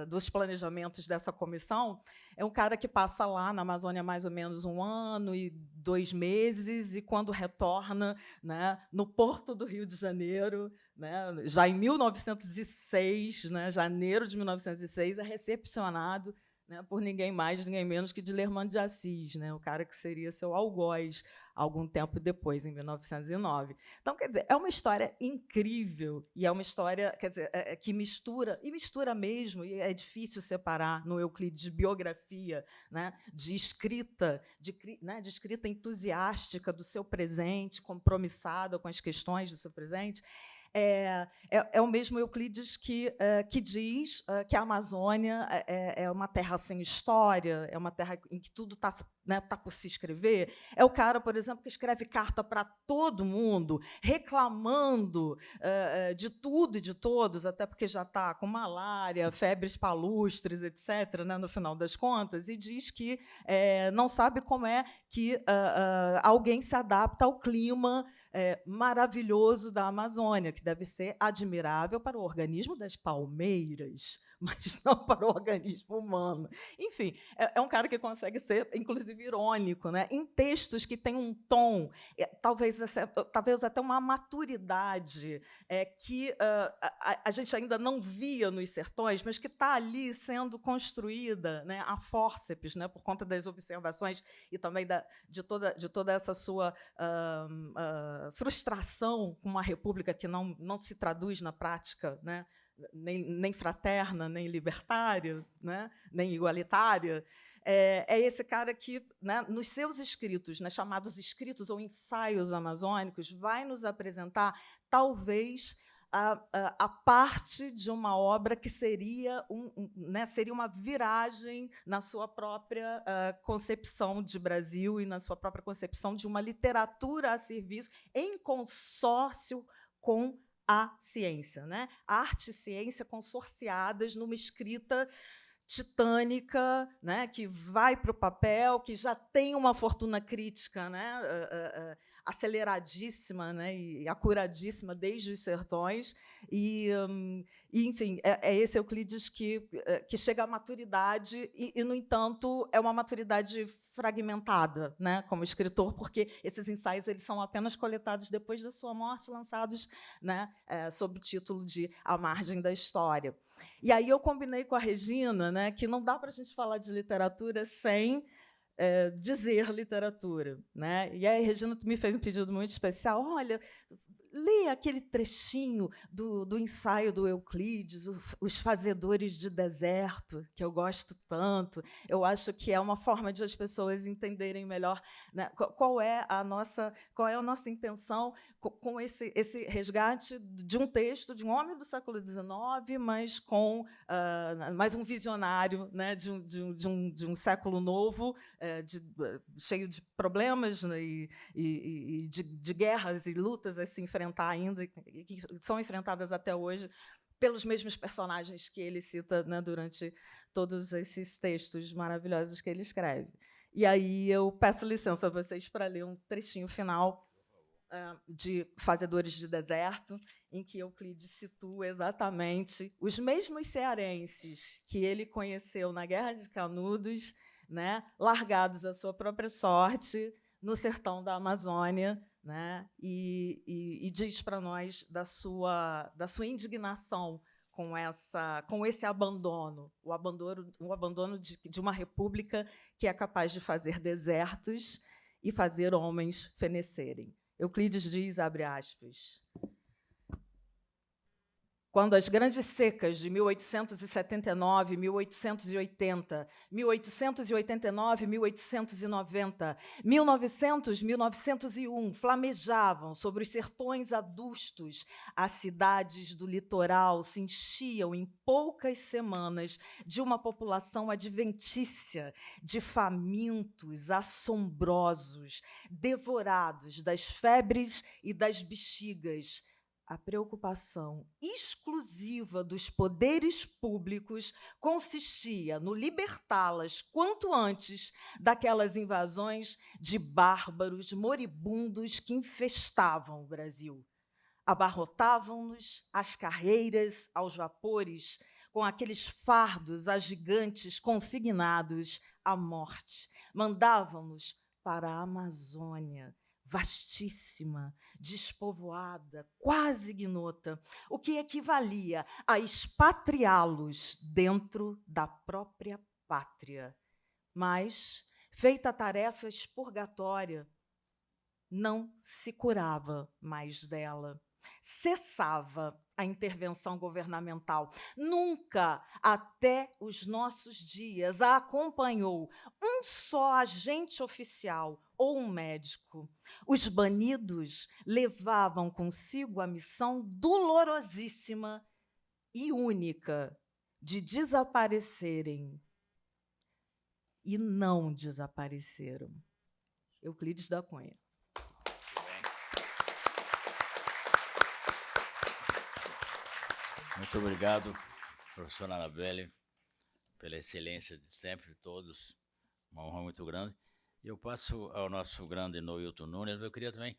dos planejamentos dessa comissão. É um cara que passa lá na Amazônia mais ou menos 1 ano e 2 meses, e quando retorna, né, no Porto do Rio de Janeiro, né, já em 1906, né, janeiro de 1906, é recepcionado, né, por ninguém mais, ninguém menos que Dilermano de Assis, né, o cara que seria seu algoz algum tempo depois, em 1909. Então, quer dizer, é uma história incrível, e é uma história, quer dizer, que mistura mesmo, e é difícil separar no Euclides de biografia, né, de escrita, de escrita entusiástica do seu presente, compromissada com as questões do seu presente. É o mesmo Euclides que diz que a Amazônia é uma terra sem história, é uma terra em que tudo está, né, por se escrever. É o cara, por exemplo, que escreve carta para todo mundo, reclamando de tudo e de todos, até porque já está com malária, febres palustres, etc., né, no final das contas, e diz que não sabe como é que alguém se adapta ao clima maravilhoso da Amazônia, que deve ser admirável para o organismo das palmeiras, mas não para o organismo humano. Enfim, é um cara que consegue ser, inclusive, irônico, né, em textos que têm um tom, talvez até uma maturidade que a gente ainda não via nos sertões, mas que está ali sendo construída, né, a fórceps, né, por conta das observações e também de toda essa sua frustração com uma república que não se traduz na prática, né, nem fraterna, nem libertária, né, nem igualitária. É esse cara que, né, nos seus escritos, né, chamados escritos ou ensaios amazônicos, vai nos apresentar, talvez, a parte de uma obra que seria uma viragem na sua própria concepção de Brasil e na sua própria concepção de uma literatura a serviço em consórcio com a ciência, né? Arte e ciência consorciadas numa escrita titânica, né, que vai para o papel, que já tem uma fortuna crítica, né, aceleradíssima, né, e acuradíssima desde os sertões, e enfim, é esse Euclides que chega à maturidade e, no entanto, é uma maturidade fragmentada, né, como escritor, porque esses ensaios eles são apenas coletados depois da sua morte, lançados, né, sob o título de A Margem da História. E aí eu combinei com a Regina, né, que não dá para a gente falar de literatura sem dizer literatura, né? E aí, Regina me fez um pedido muito especial. Olha, lê aquele trechinho do ensaio do Euclides, Os Fazedores de Deserto, que eu gosto tanto. Eu acho que é uma forma de as pessoas entenderem melhor, né, qual é a nossa intenção com esse resgate de um texto de um homem do século XIX, mas com mais um visionário, né, de um século novo, cheio de problemas, né, e de guerras e lutas a se enfrentar ainda, que são enfrentadas até hoje pelos mesmos personagens que ele cita, né, durante todos esses textos maravilhosos que ele escreve. E aí eu peço licença a vocês para ler um trechinho final de Fazedores de Deserto, em que Euclides situa exatamente os mesmos cearenses que ele conheceu na Guerra de Canudos, né, largados à sua própria sorte no sertão da Amazônia, né, e diz para nós da sua indignação com esse abandono, o abandono de uma república que é capaz de fazer desertos e fazer homens fenecerem. Euclides diz, abre aspas, quando as grandes secas de 1879, 1880, 1889, 1890, 1900, 1901 flamejavam sobre os sertões adustos, as cidades do litoral se enchiam em poucas semanas de uma população adventícia, de famintos assombrosos, devorados das febres e das bexigas. A preocupação exclusiva dos poderes públicos consistia no libertá-las quanto antes daquelas invasões de bárbaros moribundos que infestavam o Brasil. Abarrotavam-nos às carreiras, aos vapores, com aqueles fardos a gigantes consignados à morte. Mandavam-nos para a Amazônia, vastíssima, despovoada, quase ignota, o que equivalia a expatriá-los dentro da própria pátria. Mas, feita a tarefa expurgatória, não se curava mais dela. Cessava a intervenção governamental. Nunca, até os nossos dias, a acompanhou um só agente oficial ou um médico. Os banidos levavam consigo a missão dolorosíssima e única de desaparecerem. E não desapareceram. Euclides da Cunha. Muito obrigado, professora Anabelle, pela excelência de sempre, de todos. Uma honra muito grande. Eu passo ao nosso grande Noilton Nunes. Eu queria também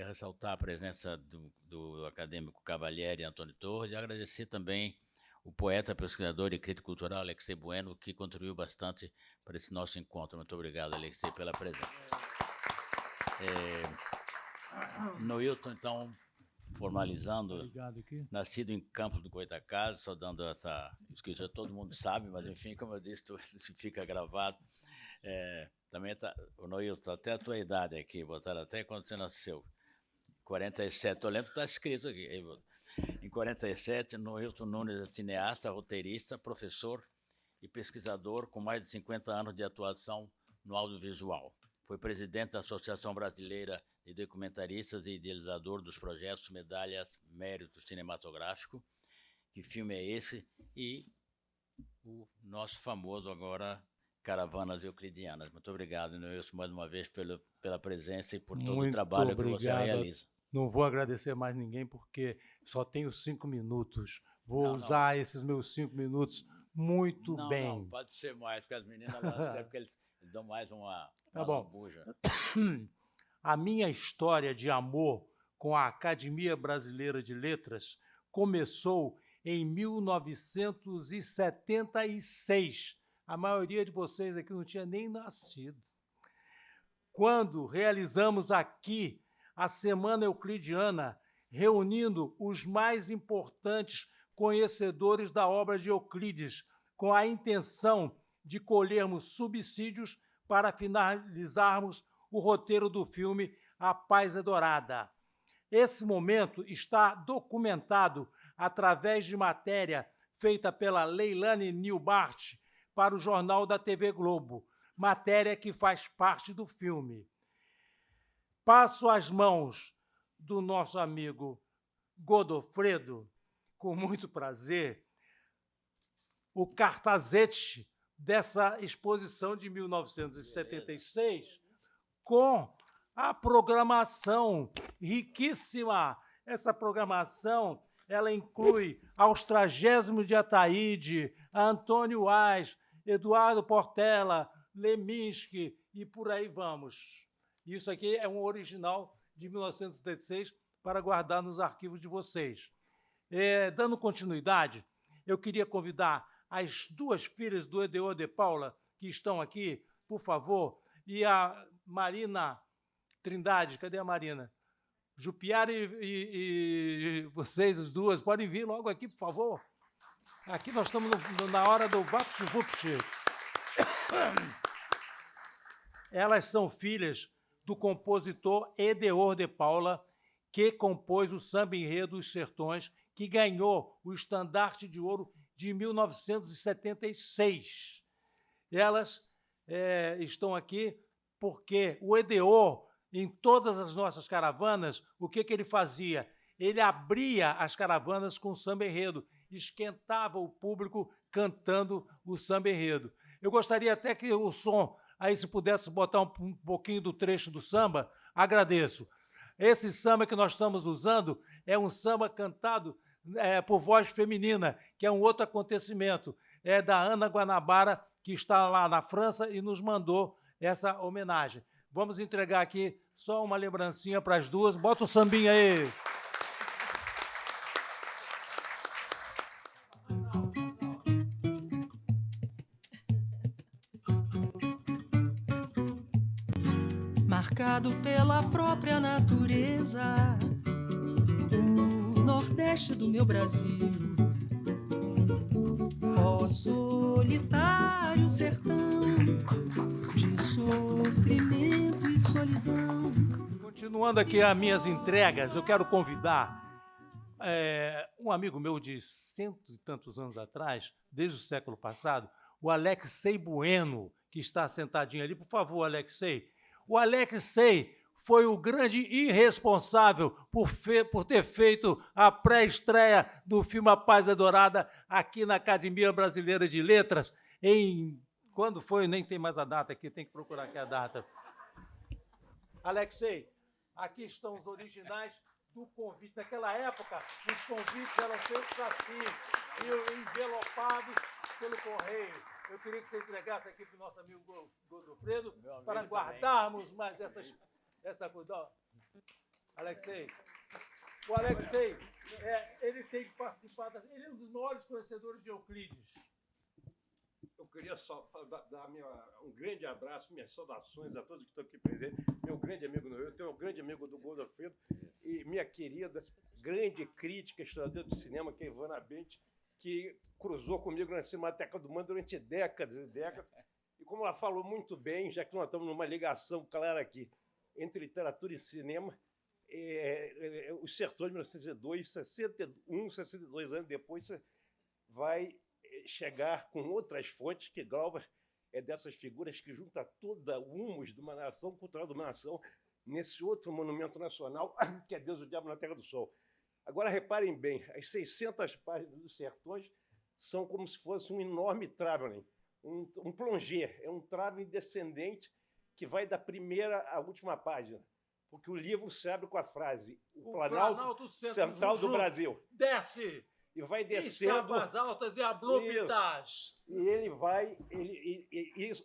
ressaltar a presença do acadêmico Cavalieri Antônio Torres e agradecer também o poeta, pesquisador e crítico cultural Alexei Bueno, que contribuiu bastante para esse nosso encontro. Muito obrigado, Alexei, pela presença. Noilton, então, formalizando, nascido em Campos do Goytacazes, só dando essa inscrição, todo mundo sabe, mas enfim, como eu disse, fica gravado. Também o Noilton, até a tua idade aqui, botaram até quando você nasceu, 47, eu lembro que está escrito aqui. Em 47, Noilton Nunes é cineasta, roteirista, professor e pesquisador com mais de 50 anos de atuação no audiovisual. Foi presidente da Associação Brasileira de Documentaristas e idealizador dos projetos Medalhas Mérito Cinematográfico. Que filme é esse? E o nosso famoso agora Caravanas Euclidianas. Muito obrigado, Noilton, mais uma vez pela presença e por todo o trabalho que você realiza. Não vou agradecer mais ninguém porque só tenho 5 minutos. Vou usar esses meus 5 minutos muito bem. Não, pode ser mais, porque as meninas lá, porque eles dão mais uma buja. A minha história de amor com a Academia Brasileira de Letras começou em 1976. A maioria de vocês aqui não tinha nem nascido. Quando realizamos aqui a Semana Euclidiana, reunindo os mais importantes conhecedores da obra de Euclides, com a intenção de colhermos subsídios para finalizarmos o roteiro do filme A Paz é Dourada. Esse momento está documentado através de matéria feita pela Leilane Nilbart para o Jornal da TV Globo, matéria que faz parte do filme. Passo as mãos do nosso amigo Godofredo, com muito prazer, o cartazete dessa exposição de 1976, com a programação riquíssima. Essa programação, ela inclui Aos Tragésimos de Ataíde, Antônio Ás, Eduardo Portela, Leminski e por aí vamos. Isso aqui é um original de 1976 para guardar nos arquivos de vocês. Dando continuidade, eu queria convidar as duas filhas do EDO de Paula, que estão aqui, por favor, e a Marina Trindade. Cadê a Marina? Jupiara e vocês, as duas, podem vir logo aqui, por favor. Aqui nós estamos na hora do Vapt-Vupt. Elas são filhas do compositor Edeor de Paula, que compôs o Samba Enredo dos Sertões, que ganhou o Estandarte de Ouro de 1976. Elas estão aqui porque o Edeor, em todas as nossas caravanas, o que ele fazia? Ele abria as caravanas com samba enredo, esquentava o público cantando o samba enredo. Eu gostaria até que o som, aí se pudesse botar um pouquinho do trecho do samba, agradeço. Esse samba que nós estamos usando é um samba cantado por voz feminina, que é um outro acontecimento. É da Ana Guanabara, que está lá na França e nos mandou essa homenagem. Vamos entregar aqui só uma lembrancinha para as duas. Bota o sambinha aí. Marcado pela própria natureza, o Nordeste do meu Brasil, ó solitário sertão de sofrimento e solidão. Continuando aqui as minhas entregas, eu quero convidar um amigo meu de 100 e tantos anos atrás, desde o século passado, o Alexei Bueno, que está sentadinho ali. Por favor, Alexei. O Alexei foi o grande irresponsável por ter feito a pré-estreia do filme A Paz é Dourada aqui na Academia Brasileira de Letras. Quando foi? Nem tem mais a data aqui, tem que procurar aqui a data. Alexei, aqui estão os originais do convite. Naquela época, os convites eram feitos assim, envelopados pelo correio. Eu queria que você entregasse aqui para o nosso amigo Godofredo, para guardarmos mais essa coisa. Alexei, o Alexei, ele tem que participar, ele é um dos maiores conhecedores de Euclides. Eu queria só dar um grande abraço, minhas saudações a todos que estão aqui presentes. Meu grande amigo no Rio, eu tenho um grande amigo do Godofredo e minha querida, grande crítica, historiadora do cinema, que é Ivana Bente, que cruzou comigo na Cinemateca do Mundo durante décadas e décadas. E como ela falou muito bem, já que nós estamos numa ligação clara aqui entre literatura e cinema, Os Sertões de 1902, 62 anos depois, você vai chegar com outras fontes, que Glauber é dessas figuras que junta toda o humus de uma nação, cultural de uma nação, nesse outro monumento nacional, que é Deus, o Diabo na Terra do Sol. Agora, reparem bem, as 600 páginas dos Sertões são como se fosse um enorme traveling, um plonger, é um traveling descendente que vai da primeira à última página, porque o livro se abre com a frase o Planalto Central do Brasil. Desce! E vai descendo... Escapas altas e abruptas. E ele vai,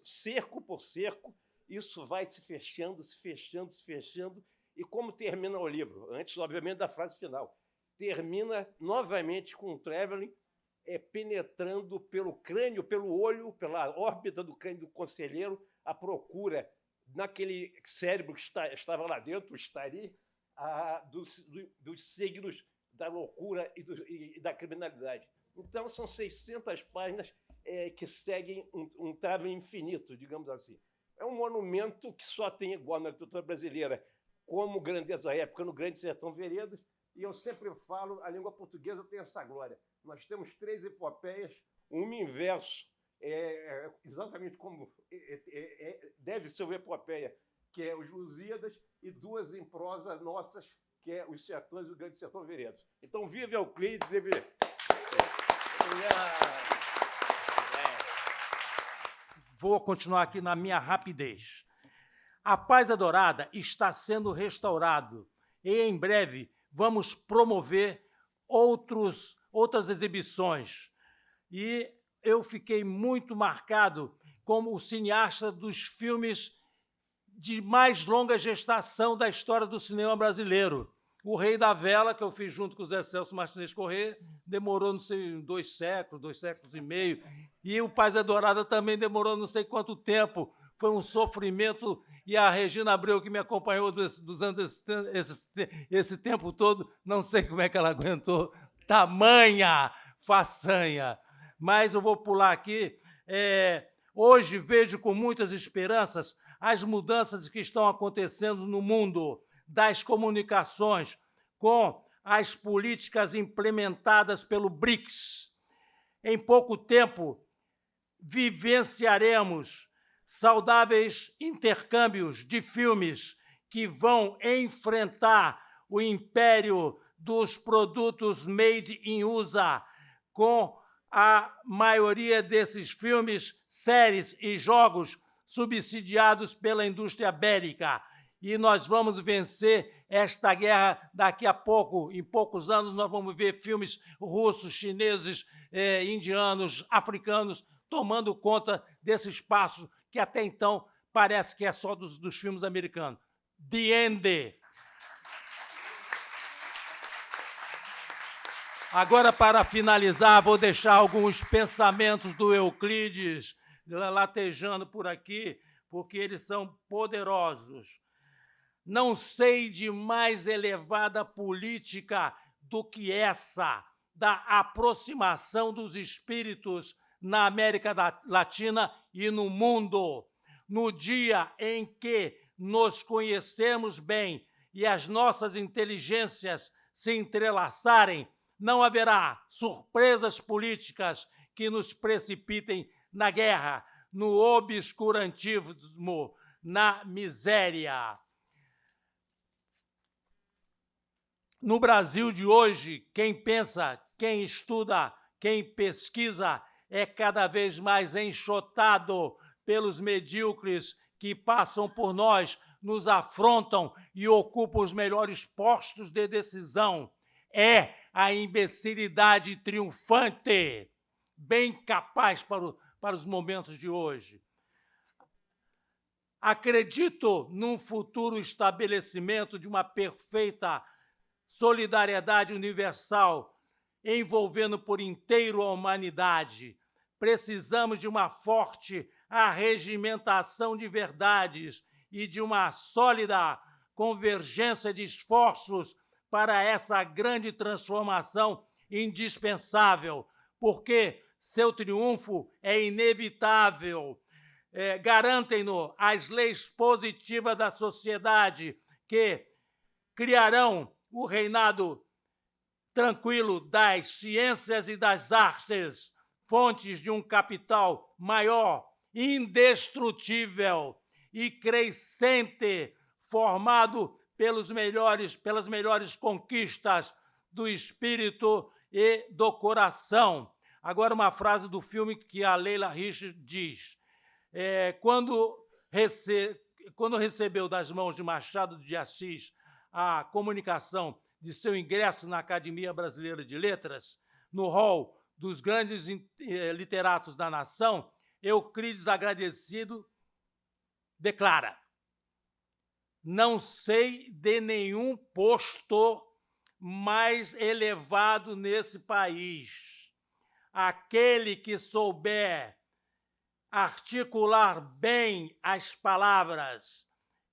cerco por cerco, isso vai se fechando, se fechando, se fechando. E como termina o livro? Antes, obviamente, da frase final. Termina novamente com o traveling penetrando pelo crânio, pelo olho, pela órbita do crânio do conselheiro, à procura, naquele cérebro que estava lá dentro, estaria, dos signos da loucura e da criminalidade. Então, são 600 páginas que seguem um traveling infinito, digamos assim. é um monumento que só tem igual na literatura brasileira, como grandeza épica no Grande Sertão Veredas, e eu sempre falo, a língua portuguesa tem essa glória. Nós temos 3 epopeias, uma em verso, exatamente como deve ser uma epopeia, que é os Lusíadas, e 2 em prosa nossas, que é os Sertões e o Grande Sertão Veredas. Então, vive Euclides, vive... Vou continuar aqui na minha rapidez. A Paz Adorada está sendo restaurado e, em breve, vamos promover outras exibições. E eu fiquei muito marcado como o cineasta dos filmes de mais longa gestação da história do cinema brasileiro. O Rei da Vela, que eu fiz junto com o Zé Celso Martinez Corrêa, demorou, não sei, 2 séculos e meio. E o Paz Adorada também demorou não sei quanto tempo. Foi um sofrimento. E a Regina Abreu, que me acompanhou durante esse tempo todo, não sei como é que ela aguentou tamanha façanha. Mas eu vou pular aqui. Hoje vejo com muitas esperanças as mudanças que estão acontecendo no mundo das comunicações, com as políticas implementadas pelo BRICS. Em pouco tempo, vivenciaremos saudáveis intercâmbios de filmes que vão enfrentar o império dos produtos made in USA, com a maioria desses filmes, séries e jogos subsidiados pela indústria bélica. E nós vamos vencer esta guerra daqui a pouco. Em poucos anos, nós vamos ver filmes russos, chineses, indianos, africanos, tomando conta desse espaço que até então parece que é só dos filmes americanos. The End. Agora, para finalizar, vou deixar alguns pensamentos do Euclides latejando por aqui, porque eles são poderosos. Não sei de mais elevada política do que essa da aproximação dos espíritos na América Latina e no mundo. No dia em que nos conhecemos bem e as nossas inteligências se entrelaçarem, não haverá surpresas políticas que nos precipitem na guerra, no obscurantismo, na miséria. No Brasil de hoje, quem pensa, quem estuda, quem pesquisa é cada vez mais enxotado pelos medíocres que passam por nós, nos afrontam e ocupam os melhores postos de decisão. É a imbecilidade triunfante, bem capaz para os momentos de hoje. Acredito num futuro estabelecimento de uma perfeita solidariedade universal, envolvendo por inteiro a humanidade. Precisamos de uma forte arregimentação de verdades e de uma sólida convergência de esforços para essa grande transformação indispensável, porque seu triunfo é inevitável. Garantem-no as leis positivas da sociedade que criarão o reinado tranquilo das ciências e das artes, fontes de um capital maior, indestrutível e crescente, formado pelas melhores conquistas do espírito e do coração. Agora, uma frase do filme que a Leila Rich diz. Quando recebeu das mãos de Machado de Assis a comunicação de seu ingresso na Academia Brasileira de Letras, no hall dos grandes literatos da nação, Euclides, agradecido, declara: não sei de nenhum posto mais elevado nesse país. Aquele que souber articular bem as palavras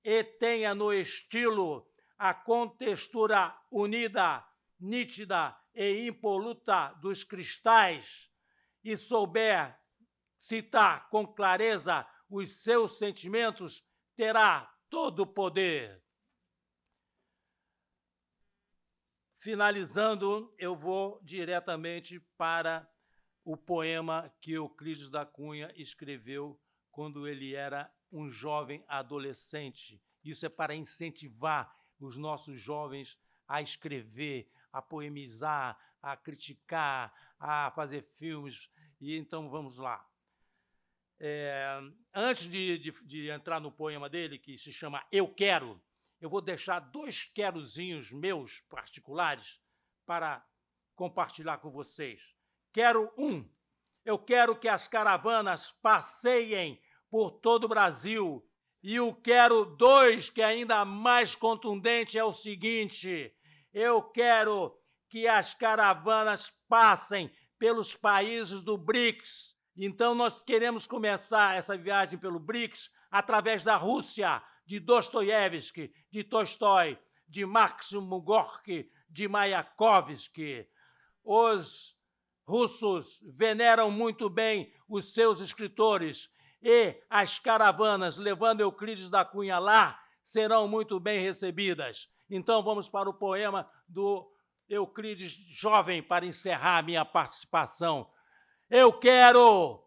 e tenha no estilo a contextura unida, nítida e impoluta dos cristais, e souber citar com clareza os seus sentimentos, terá todo o poder. Finalizando, eu vou diretamente para o poema que Euclides da Cunha escreveu quando ele era um jovem adolescente. Isso é para incentivar os nossos jovens a escrever, a poemizar, a criticar, a fazer filmes. E então vamos lá. Antes de entrar no poema dele, que se chama Eu Quero, eu vou deixar 2 querozinhos meus particulares para compartilhar com vocês. Quero 1. Eu quero que as caravanas passeiem por todo o Brasil. E o quero 2, que é ainda mais contundente, é o seguinte: eu quero que as caravanas passem pelos países do BRICS. Então, nós queremos começar essa viagem pelo BRICS através da Rússia, de Dostoiévski, de Tolstói, de Maxim Gorky, de Mayakovsky. Os russos veneram muito bem os seus escritores e as caravanas, levando Euclides da Cunha lá, serão muito bem recebidas. Então, vamos para o poema do Euclides jovem para encerrar a minha participação. Eu quero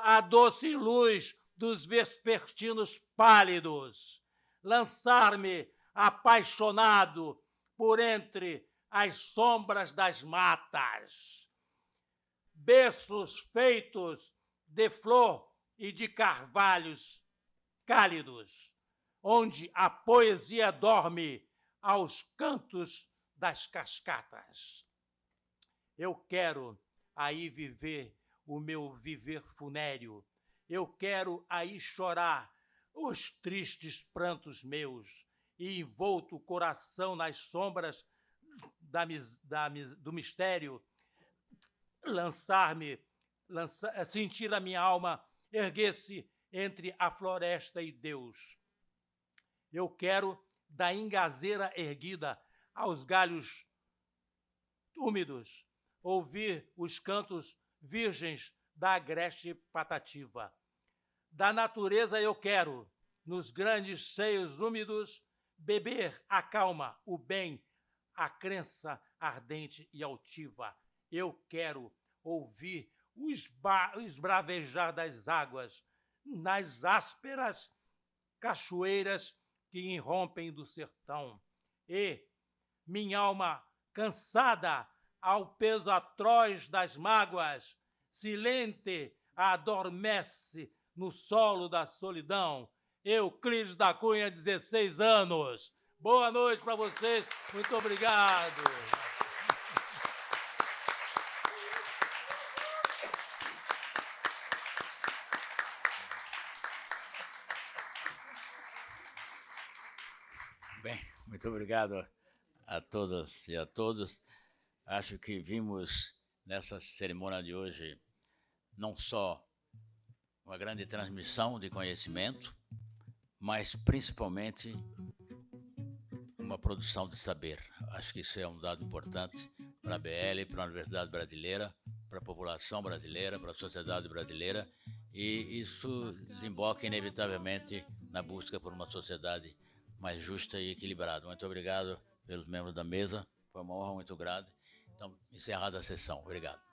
a doce luz dos vespertinos pálidos, lançar-me apaixonado por entre as sombras das matas, berços feitos de flor e de carvalhos cálidos, onde a poesia dorme aos cantos das cascatas. Eu quero aí viver o meu viver funéreo. Eu quero aí chorar os tristes prantos meus e envolto o coração nas sombras do mistério, sentir a minha alma erguer-se entre a floresta e Deus. Eu quero da ingazeira erguida aos galhos úmidos, ouvir os cantos virgens da agreste patativa. Da natureza eu quero, nos grandes seios úmidos, beber a calma, o bem, a crença ardente e altiva. Eu quero ouvir o esbravejar das águas nas ásperas cachoeiras que irrompem do sertão. E minha alma cansada ao peso atroz das mágoas, silente adormece no solo da solidão. Euclides da Cunha, 16 anos. Boa noite para vocês. Muito obrigado. Bem, muito obrigado a todas e a todos. Acho que vimos nessa cerimônia de hoje não só uma grande transmissão de conhecimento, mas principalmente uma produção de saber. Acho que isso é um dado importante para a BL, para a Universidade Brasileira, para a população brasileira, para a sociedade brasileira, e isso desemboca inevitavelmente na busca por uma sociedade mais justa e equilibrada. Muito obrigado pelos membros da mesa, foi uma honra muito grande. Então, encerrada a sessão. Obrigado.